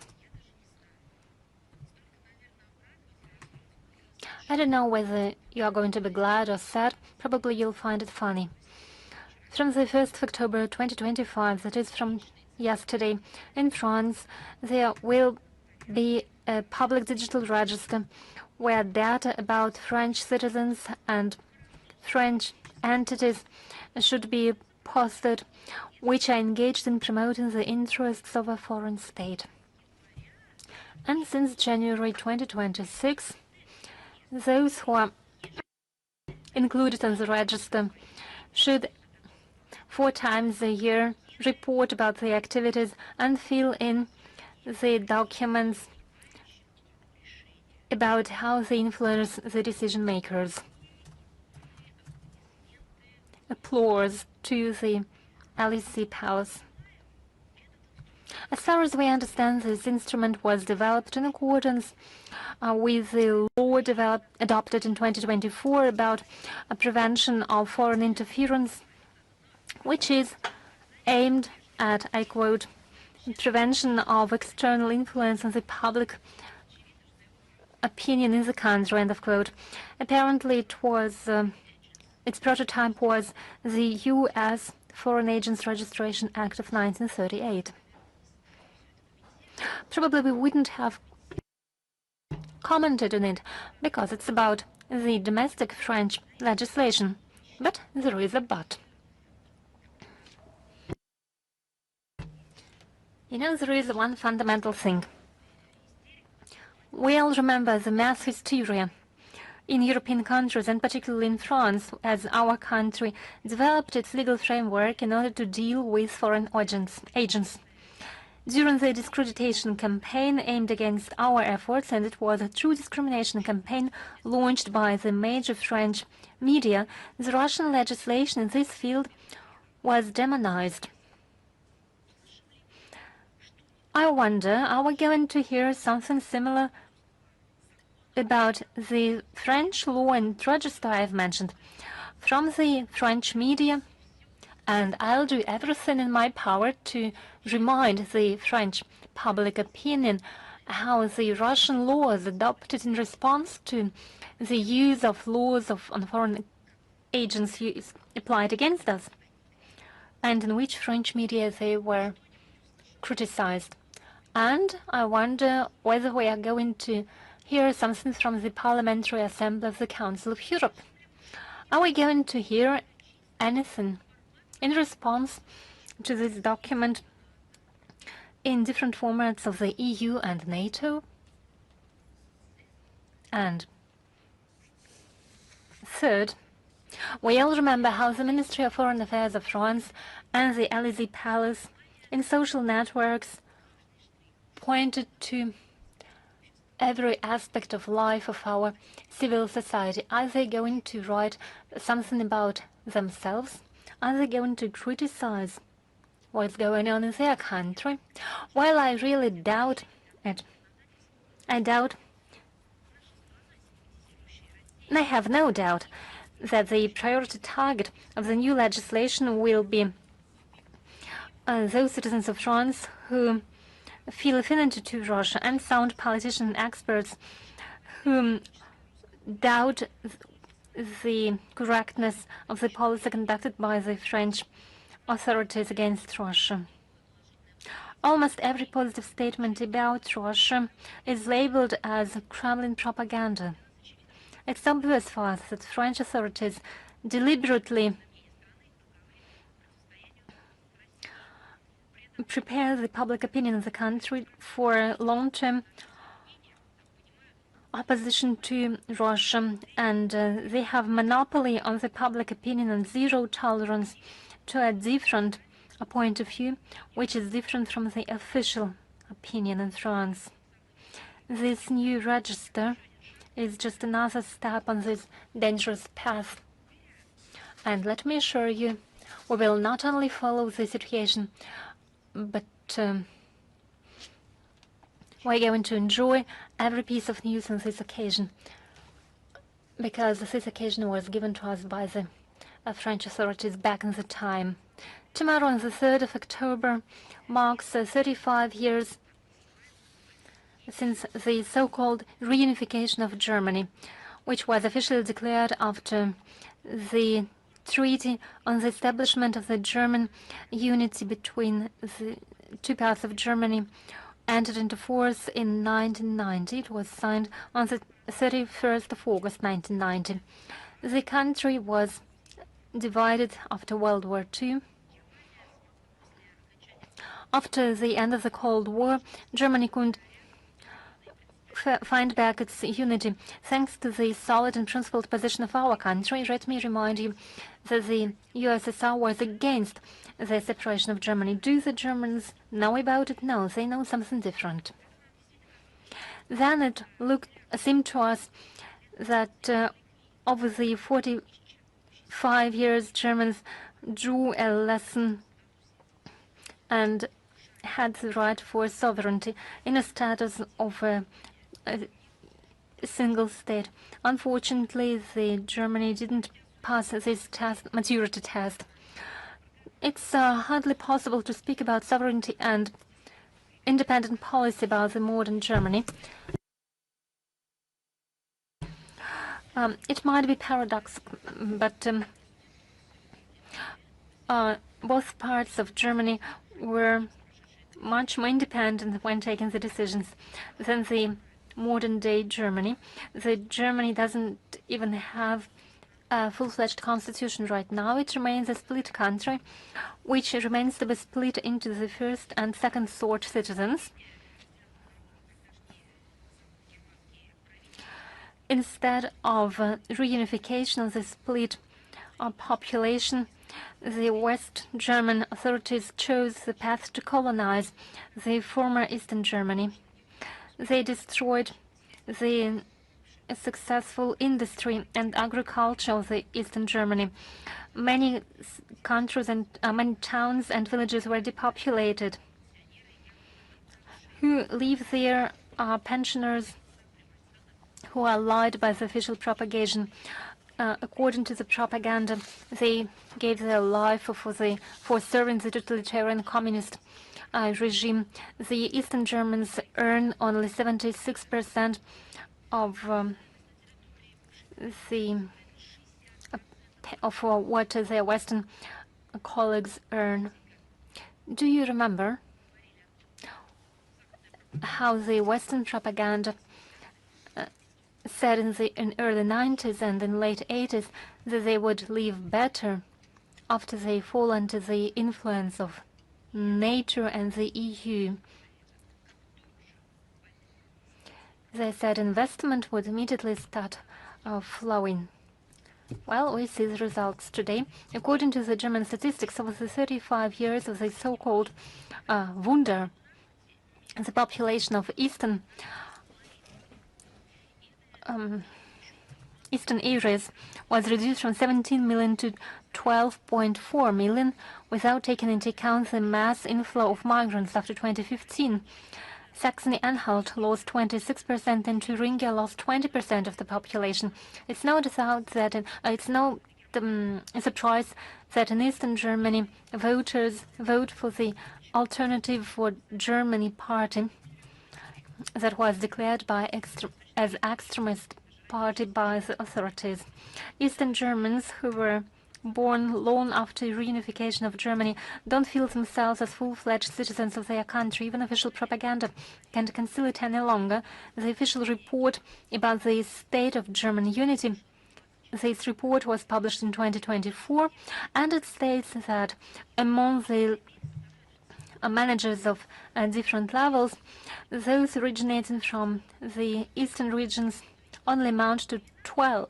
I don't know whether you are going to be glad or sad. Probably you'll find it funny. From the 1st of October 2025, that is from yesterday, in France, there will be a public digital register where data about French citizens and French entities should be posted, which are engaged in promoting the interests of a foreign state. And since January 2026, those who are included in the register should 4 times a year report about the activities and fill in the documents about how they influence the decision makers. Applause to the LEC Palace. As far as we understand, this instrument was developed in accordance with the law adopted in 2024 about prevention of foreign interference, which is aimed at, I quote, prevention of external influence on the public opinion in the country, end of quote. Apparently it was, its prototype was the U.S. Foreign Agents Registration Act of 1938. Probably we wouldn't have commented on it because it's about the domestic French legislation. But there is a but. You know, there is one fundamental thing. We all remember the mass hysteria in European countries, and particularly in France, as our country developed its legal framework in order to deal with foreign agents. During the discreditation campaign aimed against our efforts, and it was a true discrimination campaign launched by the major French media, the Russian legislation in this field was demonized. I wonder, are we going to hear something similar about the French law and register I've mentioned from the French media? And I'll do everything in my power to remind the French public opinion how the Russian laws adopted in response to the use of laws on foreign agencies applied against us, and in which French media they were criticized. And I wonder whether we are going to hear something from the Parliamentary Assembly of the Council of Europe. Are we going to hear anything in response to this document in different formats of the EU and NATO? And third, we all remember how the Ministry of Foreign Affairs of France and the Élysée Palace in social networks pointed to every aspect of life of our civil society. Are they going to write something about themselves? Are they going to criticize what's going on in their country? Well, I really doubt it. I have no doubt that the priority target of the new legislation will be those citizens of France who feel affinity to Russia, and sound politicians and experts who doubt the correctness of the policy conducted by the French authorities against Russia. Almost every positive statement about Russia is labeled as Kremlin propaganda. It's obvious for us that French authorities deliberately prepare the public opinion of the country for long-term opposition to Russia, and they have monopoly on the public opinion and zero tolerance to a different point of view, which is different from the official opinion in France. This new register is just another step on this dangerous path. And let me assure you, we will not only follow the situation, but we're going to enjoy every piece of news on this occasion, because this occasion was given to us by the French authorities back in the time. Tomorrow, on the 3rd of October, marks 35 years since the so-called reunification of Germany, which was officially declared after the Treaty on the establishment of the German unity between the two parts of Germany entered into force in 1990. It was signed on the 31st of August 1990. The country was divided after World War II. After the end of the Cold War, Germany couldn't find back its unity. Thanks to the solid and principled position of our country, let me remind you that the USSR was against the separation of Germany. Do the Germans know about it? No, they know something different. Then it seemed to us that over the 45 years, Germans drew a lesson and had the right for sovereignty in a status of a single state. Unfortunately, Germany didn't pass this maturity test. It's hardly possible to speak about sovereignty and independent policy about the modern Germany. It might be paradoxical, but both parts of Germany were much more independent when taking the decisions than the modern-day Germany. The Germany doesn't even have a full-fledged constitution right now. It remains a split country, which remains to be split into the first and second sort citizens. Instead of reunification of the split population, the West German authorities chose the path to colonize the former Eastern Germany. They destroyed the successful industry and agriculture of the Eastern Germany. Many countries and many towns and villages were depopulated. who live there are pensioners who are lied by the official propagation. According to the propaganda, they gave their life for serving the totalitarian communist regime. The Eastern Germans earn only 76% of what their Western colleagues earn. Do you remember how the Western propaganda said in early 90s and in late 80s that they would live better after they fall under the influence of NATO and the EU? They said investment would immediately start flowing. Well, we see the results today. According to the German statistics, over the 35 years of the so-called Wunder, the population of Eastern areas was reduced from 17 million to 12.4 million, without taking into account the mass inflow of migrants after 2015. Saxony-Anhalt lost 26% and Thuringia lost 20% of the population. It's no doubt that it's no surprise that in Eastern Germany voters vote for the Alternative for Germany party that was declared as extremist party by the authorities. Eastern Germans who were born long after reunification of Germany don't feel themselves as full-fledged citizens of their country. Even official propaganda can't conceal it any longer. The official report about the state of German unity, this report was published in 2024, and it states that among the managers of different levels, those originating from the eastern regions only amount to 12%.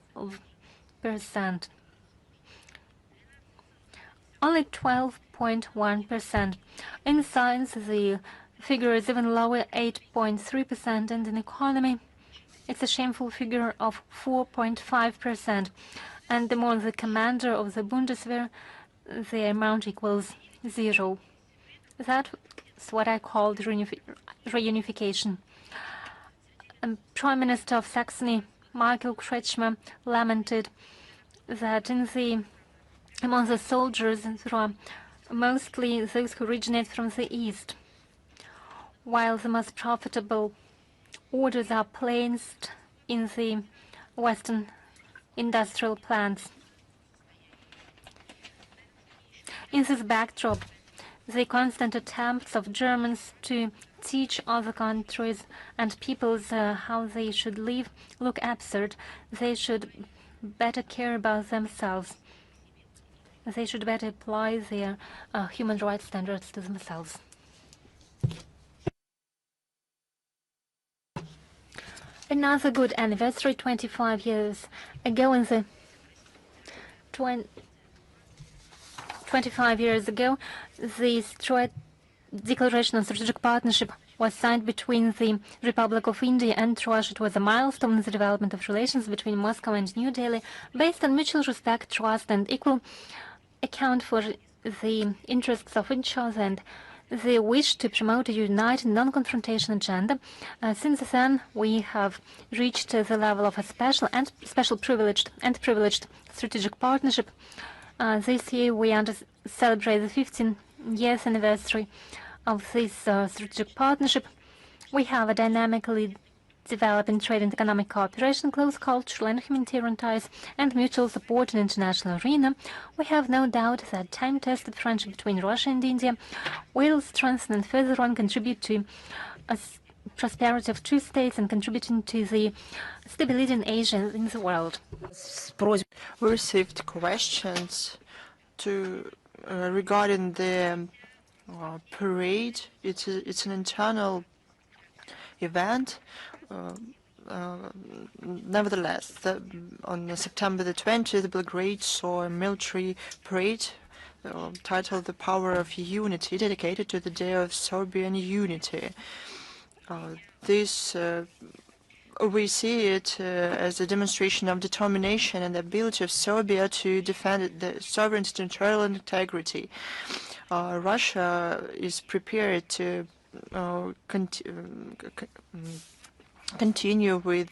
Only 12.1%. In science, the figure is even lower, 8.3%, and in economy, it's a shameful figure of 4.5%. And among the commander of the Bundeswehr, the amount equals 0. That's what I call reunification. Prime Minister of Saxony, Michael Kretschmer, lamented that among the soldiers there are mostly those who originate from the east, while the most profitable orders are placed in the Western industrial plants. In this backdrop, the constant attempts of Germans to teach other countries and peoples how they should live look absurd. They should better care about themselves. They should better apply their human rights standards to themselves. Another good anniversary, 25 years ago, 25 years ago, the Declaration on Strategic Partnership was signed between the Republic of India and Russia. It was a milestone in the development of relations between Moscow and New Delhi, based on mutual respect, trust, and equal account for the interests of each other and the wish to promote a united, non-confrontation agenda. Since then, we have reached the level of a special privileged strategic partnership. This year, we celebrate the 15 years anniversary of this strategic partnership. We have a dynamically developing trade and economic cooperation, close cultural and humanitarian ties, and mutual support in international arena. We have no doubt that time-tested friendship between Russia and India will strengthen and further on contribute to a prosperity of two states and contributing to the stability in Asia and in the world. We received questions regarding the parade. It's an internal event. Nevertheless, on September the 20th, Belgrade saw a military parade titled "The Power of Unity," dedicated to the Day of Serbian Unity. We see it as a demonstration of determination and the ability of Serbia to defend the sovereign territorial integrity. Russia is prepared to continue with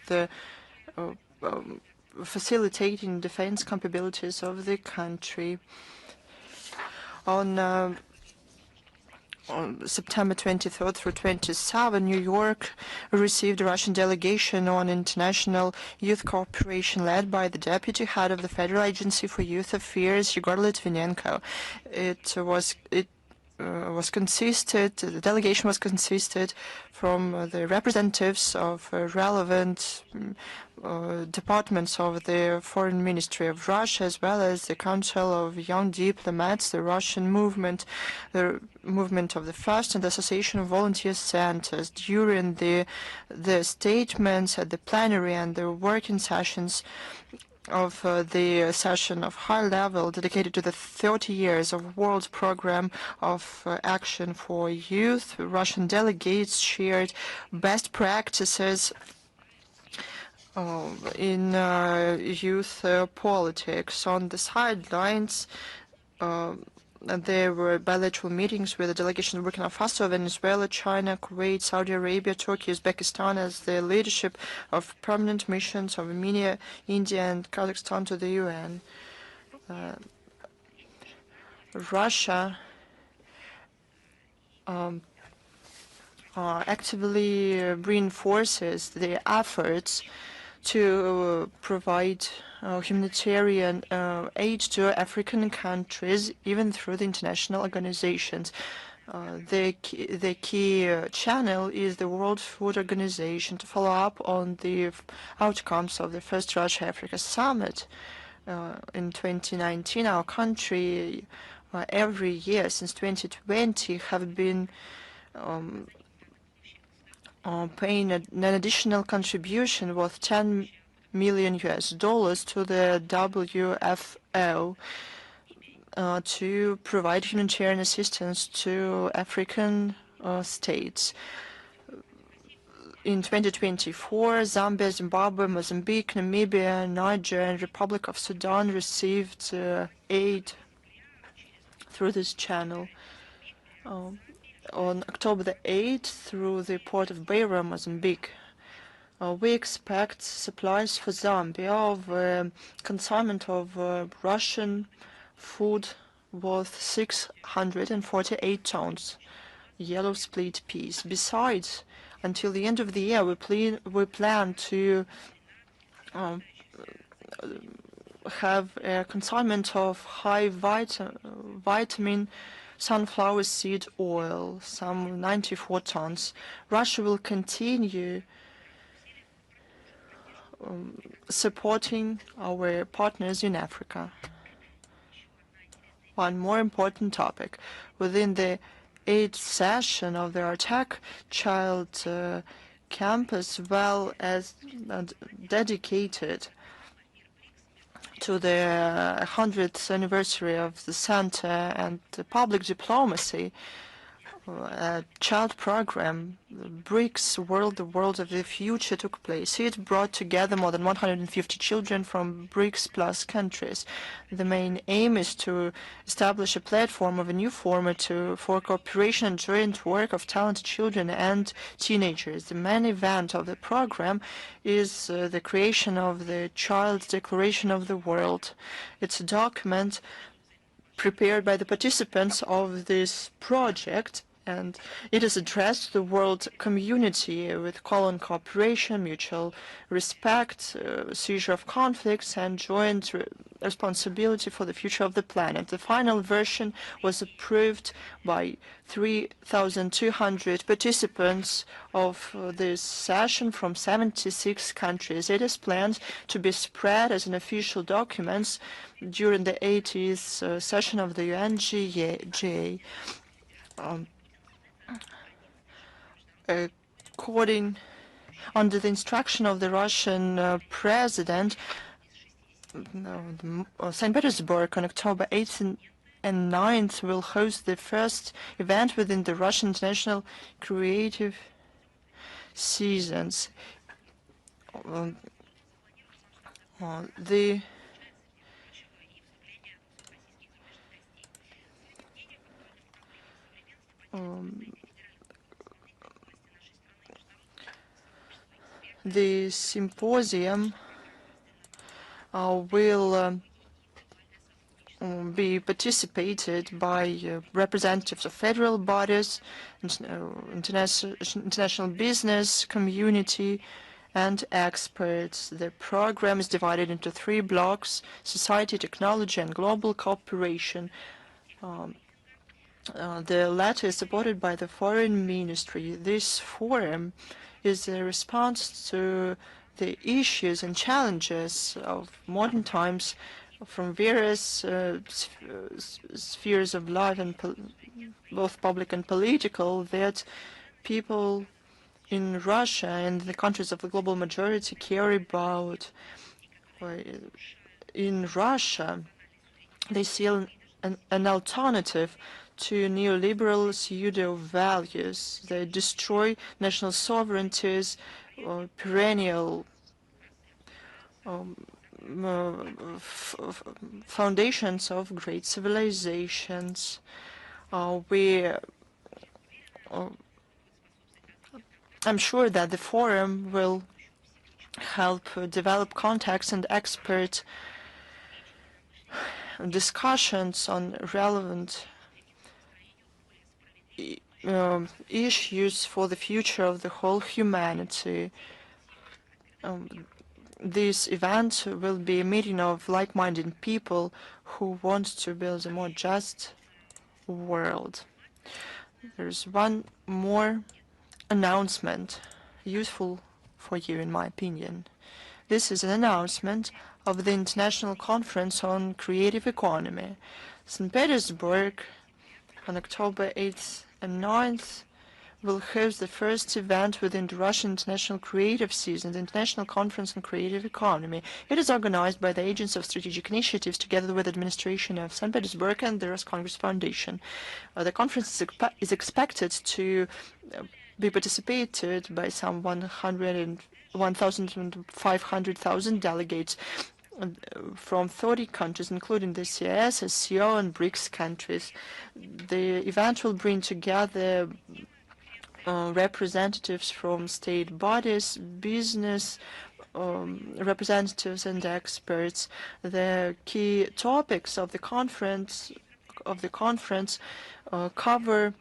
facilitating defense capabilities of the country. On September 23rd through 27, New York received a Russian delegation on international youth cooperation led by the deputy head of the Federal Agency for Youth Affairs, Yegor Litvinenko. The delegation was consisted from the representatives of relevant departments of the Foreign Ministry of Russia, as well as the Council of Young Diplomats, the Russian movement, the movement of the First, and the Association of Volunteer Centers. During the statements at the plenary and the working sessions of the session of high level dedicated to the 30 years of World Program of Action for Youth, Russian delegates shared best practices in youth politics. On the sidelines, there were bilateral meetings with the delegations of Burkina Faso, Venezuela, China, Kuwait, Saudi Arabia, Turkey, Uzbekistan as the leadership of permanent missions of Armenia, India, and Kazakhstan to the UN. Russia actively reinforces the efforts to provide humanitarian aid to African countries, even through the international organizations. The key channel is the World Food Organization to follow up on the outcomes of the first Russia-Africa summit. In 2019, our country, every year since 2020, have been paying an additional contribution worth $10 million to the WFO to provide humanitarian assistance to African states. In 2024, Zambia, Zimbabwe, Mozambique, Namibia, Niger, and Republic of Sudan received aid through this channel. On October the 8th, through the port of Babyar, Mozambique, we expect supplies for Zambia of consignment of Russian food worth 648 tons, yellow split peas. Besides, until the end of the year, we plan to have a consignment of high vitamin sunflower seed oil, some 94 tons. Russia will continue supporting our partners in Africa. One more important topic. Within the 8th session of the Artek Child Camp, as well as dedicated to the 100th anniversary of the Center and the public diplomacy, a child program, BRICS World, the World of the Future, took place. It brought together more than 150 children from BRICS plus countries. The main aim is to establish a platform of a new format for cooperation and joint work of talented children and teenagers. The main event of the program is the creation of the Child Declaration of the World. It's a document prepared by the participants of this project, and it is addressed to the world community with call on cooperation, mutual respect, seizure of conflicts, and joint responsibility for the future of the planet. The final version was approved by 3,200 participants of this session from 76 countries. It is planned to be spread as an official document during the 80th session of the UNGA. According, under the instruction of the Russian president, St. Petersburg on October 8th and 9th will host the first event within the Russian International Creative Seasons. The The symposium will be participated by representatives of federal bodies, international business community, and experts. The program is divided into 3 blocks: society, technology, and global cooperation. The latter is supported by the Foreign Ministry. This forum is a response to the issues and challenges of modern times from various spheres of life, and both public and political, that people in Russia and the countries of the global majority care about. In Russia, they see an alternative to neoliberal pseudo-values. They destroy national sovereignties, perennial foundations of great civilizations. I'm sure that the forum will help develop contacts and expert discussions on relevant issues for the future of the whole humanity. This event will be a meeting of like-minded people who want to build a more just world. There's one more announcement, useful for you in my opinion. This is an announcement of the International Conference on Creative Economy. St. Petersburg on October 8th and 9th will host the first event within the Russian International Creative Season, the International Conference on Creative Economy. It is organized by the Agency of Strategic Initiatives together with the administration of St. Petersburg and the Roscongress Foundation. The conference is expected to be participated by some 1,500,000 delegates from 30 countries, including the CIS, SCO, and BRICS countries. The event will bring together representatives from state bodies, business representatives, and experts. The key topics of the conference cover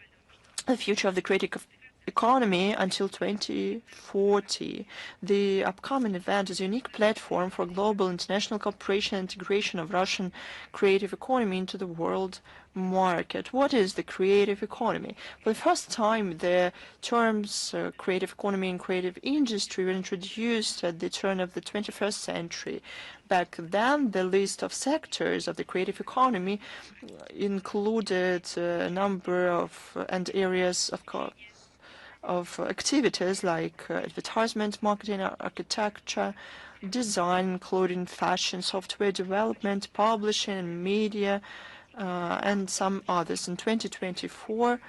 the future of the creative economy until 2040. The upcoming event is a unique platform for global international cooperation and integration of Russian creative economy into the world market. What is the creative economy? For the first time, the terms creative economy and creative industry were introduced at the turn of the 21st century. Back then, the list of sectors of the creative economy included a number of and areas of activities like advertisement, marketing, architecture, design, including fashion, software development, publishing, media, and some others. In 2024,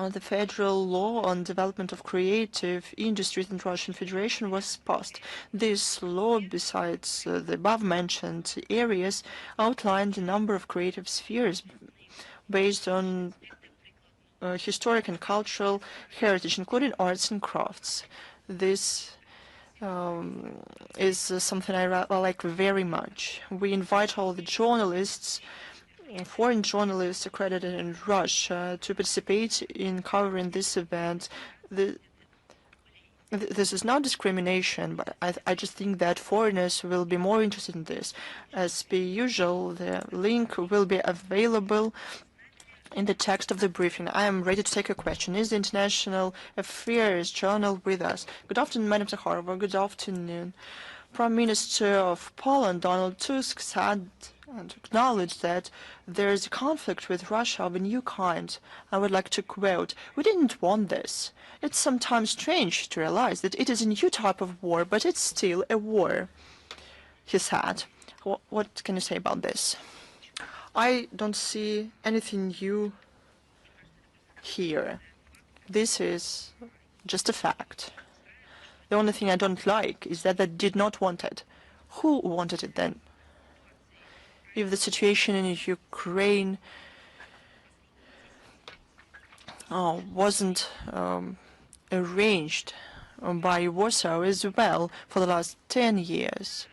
the federal law on development of creative industries in the Russian Federation was passed. This law, besides the above-mentioned areas, outlined a number of creative spheres based on historic and cultural heritage, including arts and crafts. This is something I like very much. We invite all the journalists, foreign journalists accredited in Russia, to participate in covering this event. This is not discrimination, but I just think that foreigners will be more interested in this. As per usual, the link will be available in the text of the briefing. I am ready to take a question. Is the International Affairs Journal with us? Good afternoon, Madam Zakharova. Good afternoon. Prime Minister of Poland, Donald Tusk, said and acknowledged that there is a conflict with Russia of a new kind. I would like to quote, "We didn't want this. It's sometimes strange to realize that it is a new type of war, but it's still a war," he said. What can you say about this? I don't see anything new here. This is just a fact. The only thing I don't like is that they did not want it. Who wanted it then? If the situation in Ukraine wasn't arranged by Warsaw as well for the last 10 years.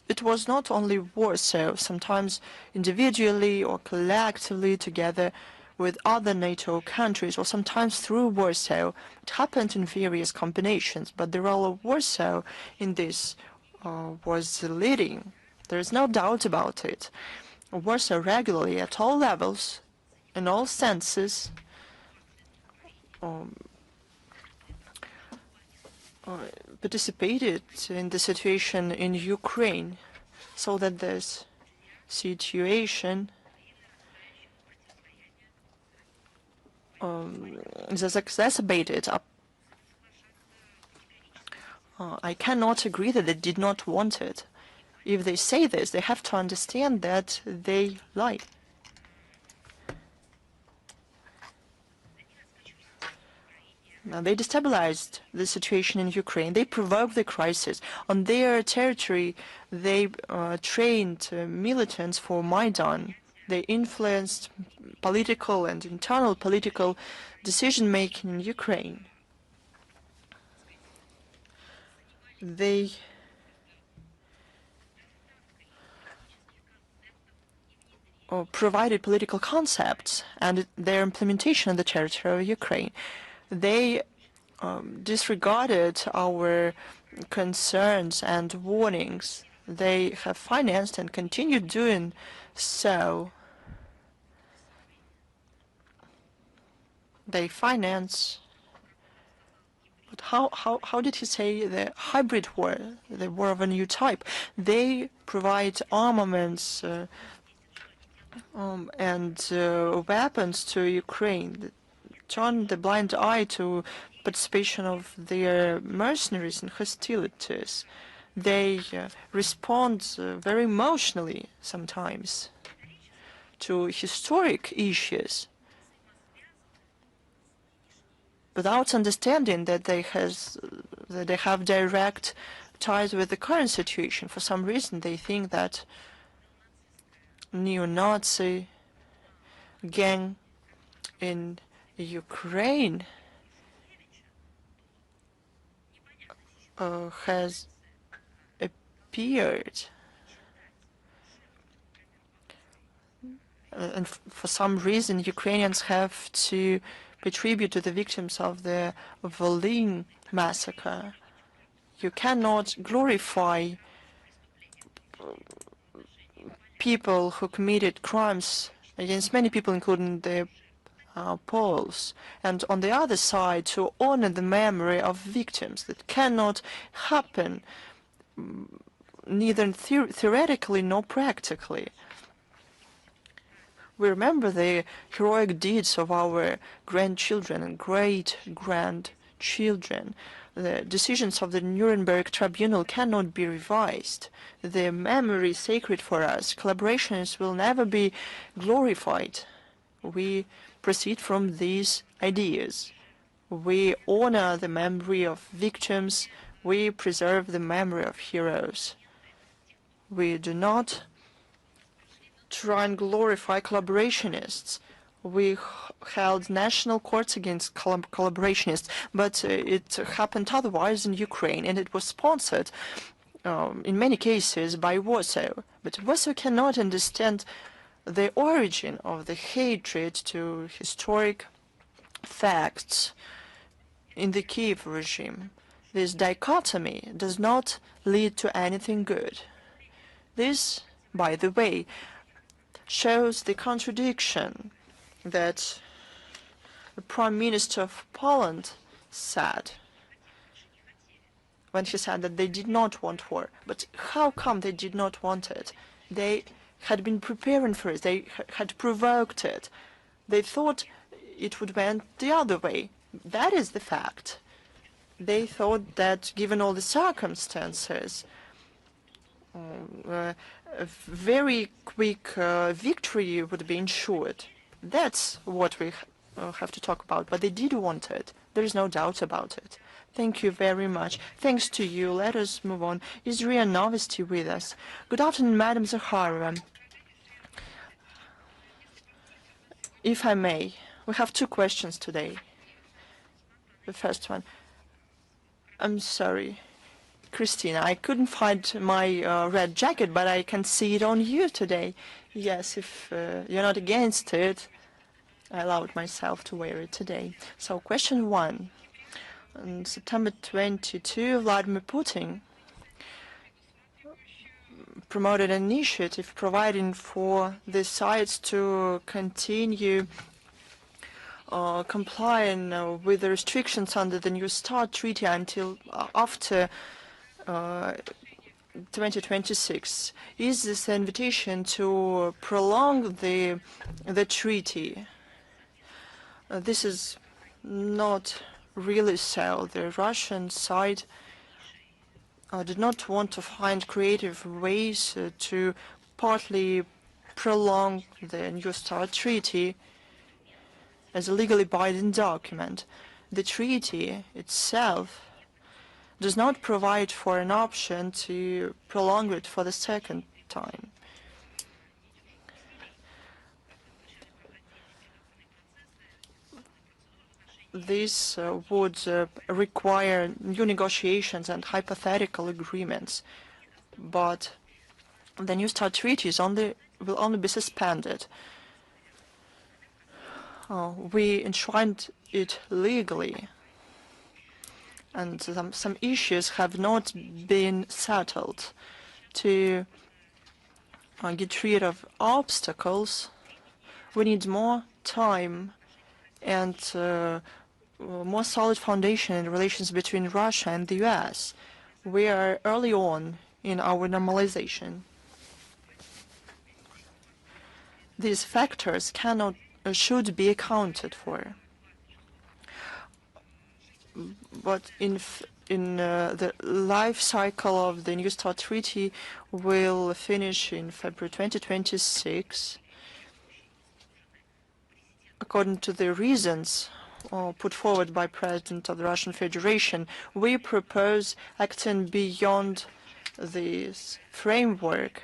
It was not only Warsaw, sometimes individually or collectively together with other NATO countries, or sometimes through Warsaw. It happened in various combinations, but the role of Warsaw in this was leading. There is no doubt about it. Warsaw regularly, at all levels, in all senses, participated in the situation in Ukraine, so that this situation is exacerbated. I cannot agree that they did not want it. If they say this, they have to understand that they lie. Now, they destabilized the situation in Ukraine. They provoked the crisis. On their territory, they trained militants for Maidan. They influenced political and internal political decision-making in Ukraine. They provided political concepts and their implementation on the territory of Ukraine. They disregarded our concerns and warnings. They have financed and continue doing so. They finance, but how did he say, the hybrid war, the war of a new type? They provide armaments and weapons to Ukraine, turn the blind eye to participation of their mercenaries in hostilities. They respond very emotionally sometimes to historic issues without understanding that they have direct ties with the current situation. For some reason, they think that neo-Nazi gang in Ukraine has appeared, and for some reason Ukrainians have to pay tribute to the victims of the Volyn massacre. You cannot glorify people who committed crimes against many people, including the Poles, and on the other side to honor the memory of victims. That cannot happen, neither theoretically nor practically. We remember the heroic deeds of our grandchildren and great-grandchildren. The decisions of the Nuremberg Tribunal cannot be revised. The memory is sacred for us. Collaborations will never be glorified. We proceed from these ideas. We honor the memory of victims. We preserve the memory of heroes. We do not try and glorify collaborationists. We held national courts against collaborationists, but it happened otherwise in Ukraine, and it was sponsored in many cases by Warsaw. But Warsaw cannot understand the origin of the hatred to historic facts in the Kiev regime. This dichotomy does not lead to anything good. This, by the way, shows the contradiction that the Prime Minister of Poland said when he said that they did not want war. But how come they did not want it? They had been preparing for it. They had provoked it. They thought it would went the other way. That is the fact. They thought that given all the circumstances, a very quick victory would be ensured. That's what we have to talk about. But they did want it. There is no doubt about it. Thank you very much. Thanks to you. Let us move on. Is Ria Novosti with us? Good afternoon, Madam Zakharova. If I may, we have two questions today. The first one. I'm sorry, Christina, I couldn't find my red jacket, but I can see it on you today. Yes, if you're not against it, I allowed myself to wear it today. So question 1. On September 22, Vladimir Putin promoted an initiative providing for the sides to continue complying with the restrictions under the New START treaty until after 2026. Is this an invitation to prolong the treaty? This is not really so. The Russian side did not want to find creative ways to partly prolong the New START treaty as a legally binding document. The treaty itself does not provide for an option to prolong it for the second time. This would require new negotiations and hypothetical agreements, but the New START treaty will only be suspended. We enshrined it legally, and some issues have not been settled. To get rid of obstacles, we need more time and more solid foundation in relations between Russia and the US. We are early on in our normalization. These factors should be accounted for. But in the life cycle of the New START treaty will finish in February 2026. According to the reasons put forward by President of the Russian Federation, we propose acting beyond this framework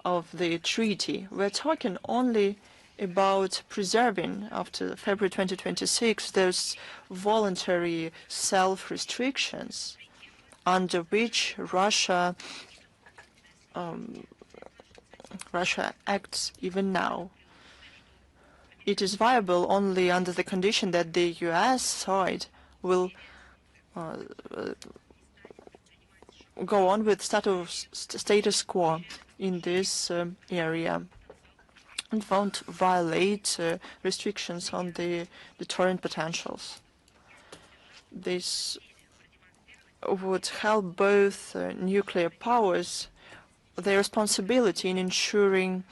of the treaty. We're talking only about preserving, after February 2026, those voluntary self-restrictions under which Russia acts even now. It is viable only under the condition that the US side will go on with status quo in this area and won't violate restrictions on the deterrent potentials. This would help both nuclear powers their responsibility in ensuring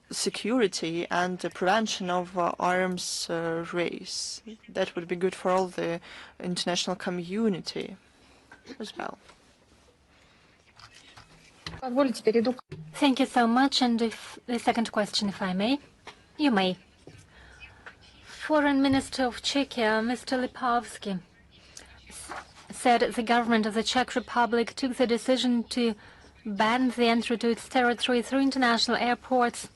security and the prevention of arms race. That would be good for all the international community as well. Thank you so much. And if the second question, if I may, you may. Foreign Minister of Czechia, Mr. Lipovsky, said the government of the Czech Republic took the decision to ban the entry to its territory through international airports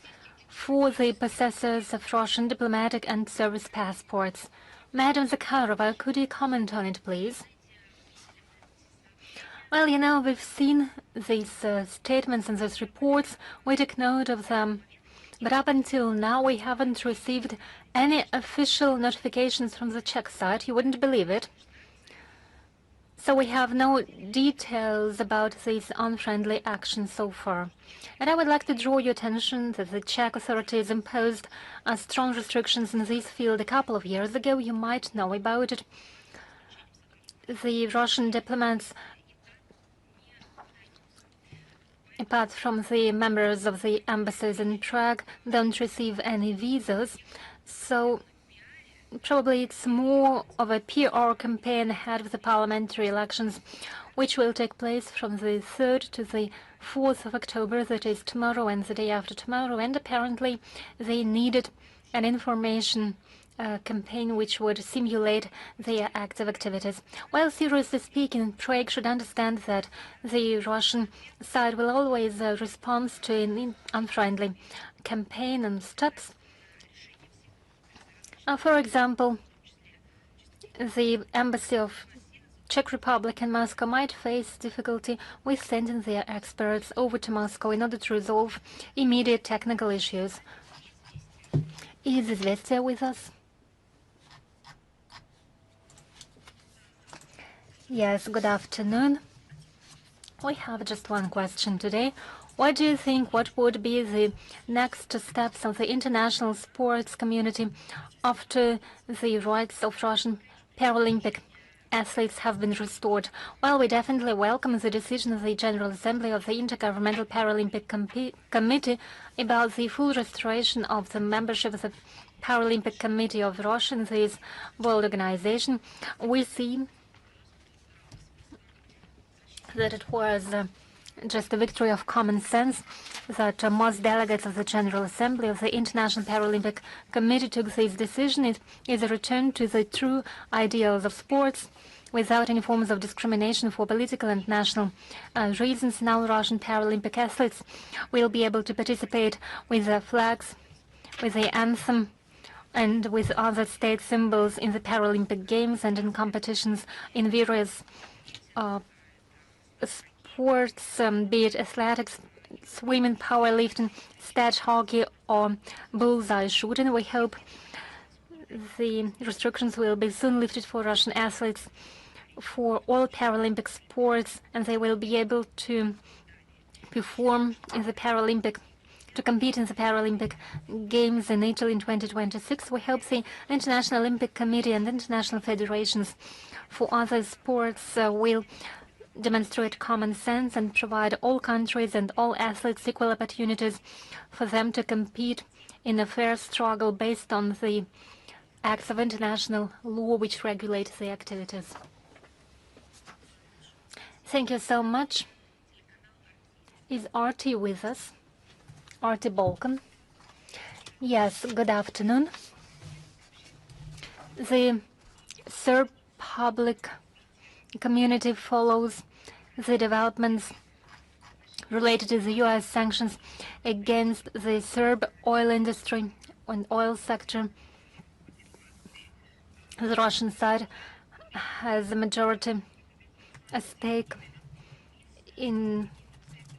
for the possessors of Russian diplomatic and service passports. Madam Zakharova, could you comment on it, please? Well, you know, we've seen these statements and these reports. We took note of them. But up until now, we haven't received any official notifications from the Czech side. You wouldn't believe it. So we have no details about these unfriendly actions so far. And I would like to draw your attention that the Czech authorities imposed strong restrictions in this field a couple of years ago. You might know about it. The Russian diplomats, apart from the members of the embassies in Prague, don't receive any visas. So probably it's more of a PR campaign ahead of the parliamentary elections, which will take place from the 3rd to the 4th of October, that is tomorrow and the day after tomorrow. And apparently they needed an information campaign which would simulate their active activities. While seriously speaking, Prague should understand that the Russian side will always respond to an unfriendly campaign and steps. For example, the embassy of Czech Republic in Moscow might face difficulty with sending their experts over to Moscow in order to resolve immediate technical issues. Is Izvestia with us? Yes, good afternoon. We have just one question today. What do you think what would be the next steps of the international sports community after the rights of Russian Paralympic athletes have been restored? Well, we definitely welcome the decision of the General Assembly of the Intergovernmental Paralympic Committee about the full restoration of the membership of the Paralympic Committee of Russia in this world organization. We see that it was just a victory of common sense that most delegates of the General Assembly of the International Paralympic Committee took this decision. It is a return to the true ideals of sports without any forms of discrimination for political and national reasons. Now Russian Paralympic athletes will be able to participate with their flags, with the anthem, and with other state symbols in the Paralympic Games and in competitions in various sports, be it athletics, swimming, powerlifting, stage hockey, or bullseye shooting. We hope the restrictions will be soon lifted for Russian athletes for all Paralympic sports, and they will be able to perform in the to compete in the Paralympic Games in Italy in 2026. We hope the International Olympic Committee and international federations for other sports will demonstrate common sense and provide all countries and all athletes equal opportunities for them to compete in a fair struggle based on the acts of international law which regulate the activities. Thank you so much. Is Artie with us? Artie Balkan. Yes, good afternoon. The Serb public community follows the developments related to the U.S. sanctions against the Serb oil industry and oil sector. The Russian side has a majority stake in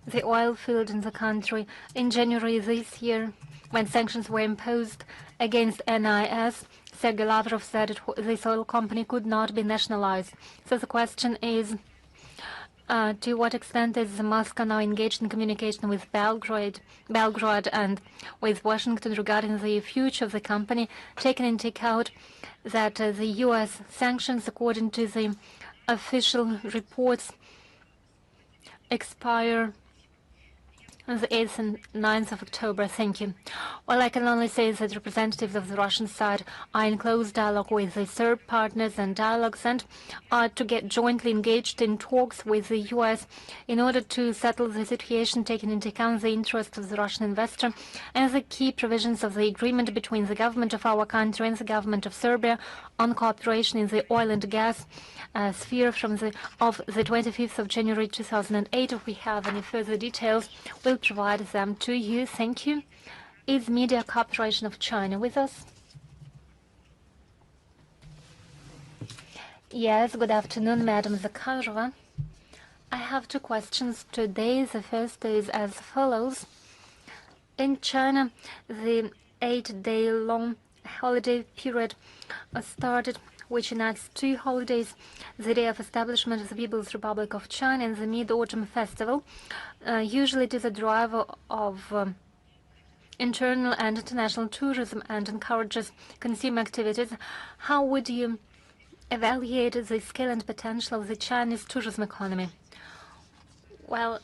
the oil field in the country. In January this year, when sanctions were imposed against NIS, Sergei Lavrov said this oil company could not be nationalized. So the question is, to what extent is Moscow now engaged in communication with Belgrade and with Washington regarding the future of the company, taking into account that the U.S. sanctions, according to the official reports, expire on the 8th and 9th of October. Thank you. Well, I can only say that representatives of the Russian side are in close dialogue with the Serb partners and dialogues and are to get jointly engaged in talks with the U.S. in order to settle the situation, taking into account the interests of the Russian investor and the key provisions of the agreement between the government of our country and the government of Serbia on cooperation in the oil and gas sphere from the 25th of January 2008. If we have any further details, we'll provide them to you. Thank you. Is Media Corporation of China with us? Yes, good afternoon, Madam Zakharova. I have two questions today. The first is as follows. In China, the 8-day-long holiday period started, which unites two holidays, the Day of Establishment of the People's Republic of China and the Mid-Autumn Festival. Usually it is a driver of internal and international tourism and encourages consumer activities. How would you evaluate the scale and potential of the Chinese tourism economy? Well,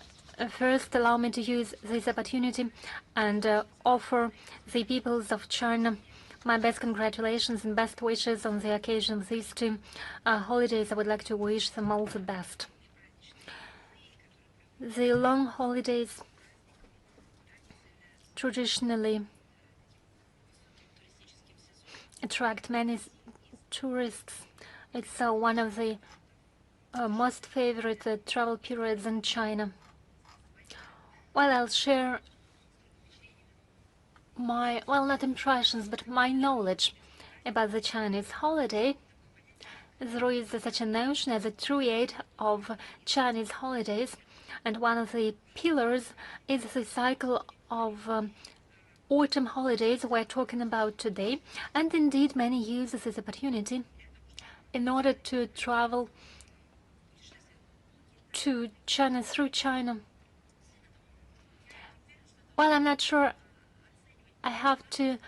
first allow me to use this opportunity and offer the peoples of China my best congratulations and best wishes on the occasion of these two holidays. I would like to wish them all the best. The long holidays traditionally attract many tourists. It's one of the most favorite travel periods in China. Well, I'll share my, well, not impressions, but my knowledge about the Chinese holiday. There is such a notion as a triad of Chinese holidays, and one of the pillars is the cycle of autumn holidays we're talking about today. And indeed, many use this opportunity in order to travel to China, through China. Well, I'm not sure. I have to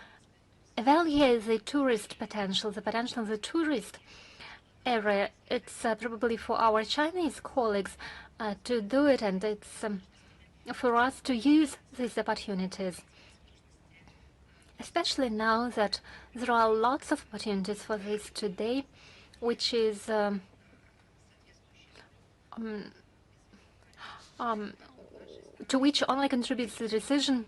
evaluate the tourist potential, the potential of the tourist area. It's probably for our Chinese colleagues to do it, and it's for us to use these opportunities, especially now that there are lots of opportunities for this today, which is to which only contributes the decision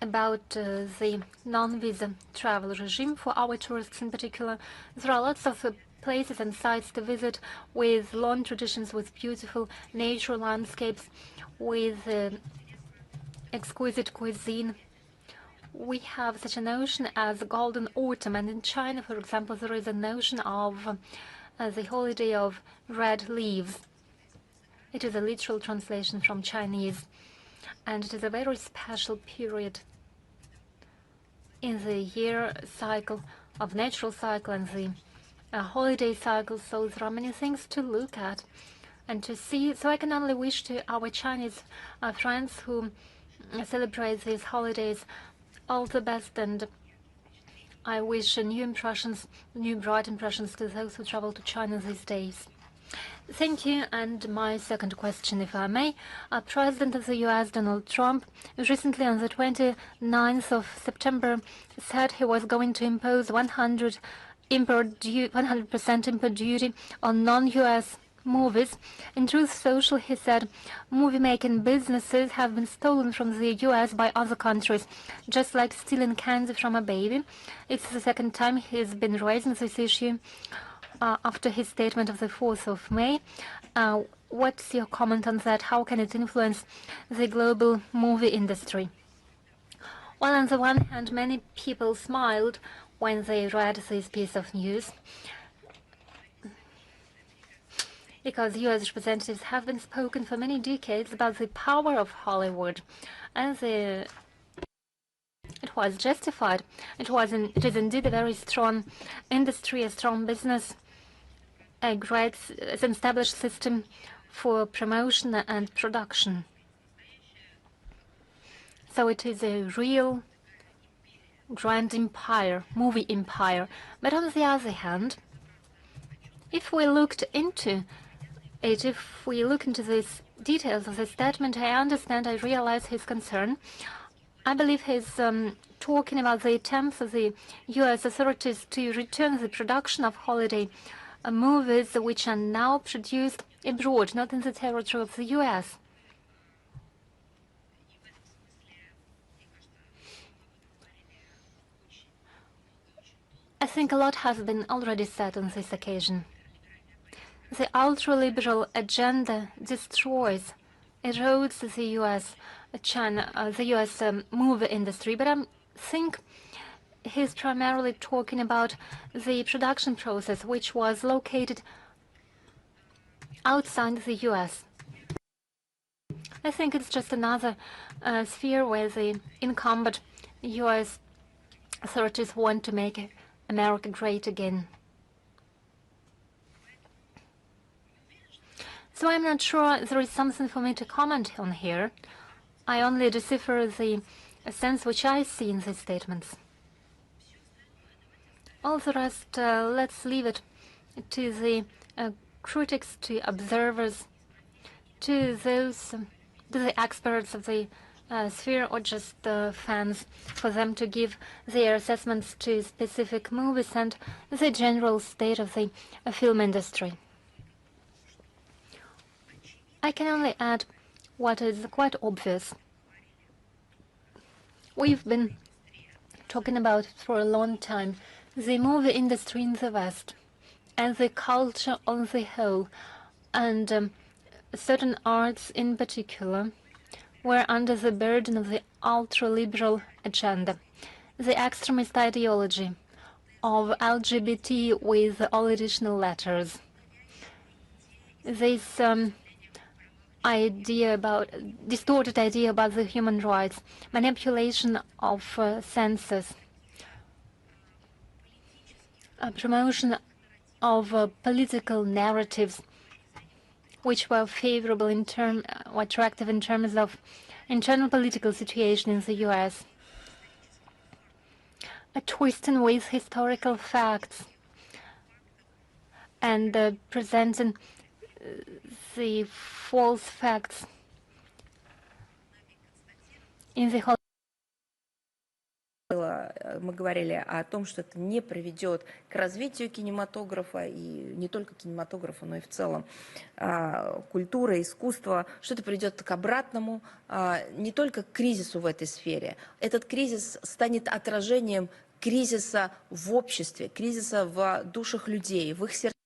about the non-visa travel regime for our tourists in particular. There are lots of places and sites to visit with long traditions, with beautiful natural landscapes, with exquisite cuisine. We have such a notion as Golden Autumn, and in China, for example, there is a notion of the holiday of red leaves. It is a literal translation from Chinese, and it is a very special period in the year cycle of natural cycle and the holiday cycle. So there are many things to look at and to see. So I can only wish to our Chinese friends who celebrate these holidays all the best, and I wish new impressions, new bright impressions to those who travel to China these days. Thank you. And my second question, if I may. President of the US, Donald Trump, recently on the 29th of September said he was going to impose 100% import duty on non-US movies. In Truth Social, he said movie-making businesses have been stolen from the US by other countries, just like stealing candy from a baby. It's the second time he's been raising this issue after his statement of the 4th of May. What's your comment on that? How can it influence the global movie industry? Well, on the one hand, many people smiled when they read this piece of news, because US representatives have been spoken for many decades about the power of Hollywood, and it was justified. It is indeed a very strong industry, a strong business, a great established system for promotion and production. So it is a real grand empire, movie empire. But on the other hand, if we looked into it, if we look into these details of the statement, I understand, I realize his concern. I believe he's talking about the attempts of the US authorities to return the production of holiday movies which are now produced abroad, not in the territory of the US. I think a lot has been already said on this occasion. The ultra-liberal agenda destroys, erodes the US movie industry, but I think he's primarily talking about the production process, which was located outside the US. I think it's just another sphere where the incumbent US authorities want to make America great again. So I'm not sure there is something for me to comment on here. I only decipher the sense which I see in these statements. All the rest, let's leave it to the critics, to observers, to those, to the experts of the sphere, or just fans, for them to give their assessments to specific movies and the general state of the film industry. I can only add what is quite obvious. We've been talking about for a long time. The movie industry in the West and the culture on the whole, and certain arts in particular, were under the burden of the ultra-liberal agenda, the extremist ideology of LGBT with all additional letters. This distorted idea about the human rights, manipulation of census, promotion of political narratives which were favorable or attractive in terms of internal political situation in the US. A twisting with historical facts and presenting the false facts in the whole. Мы говорили о том, что это не приведет к развитию кинематографа, и не только кинематографа, но и в целом культуры, искусства, что это приведет к обратному, не только к кризису в этой сфере. Этот кризис станет отражением кризиса в обществе, кризиса в душах людей, в их сердцах.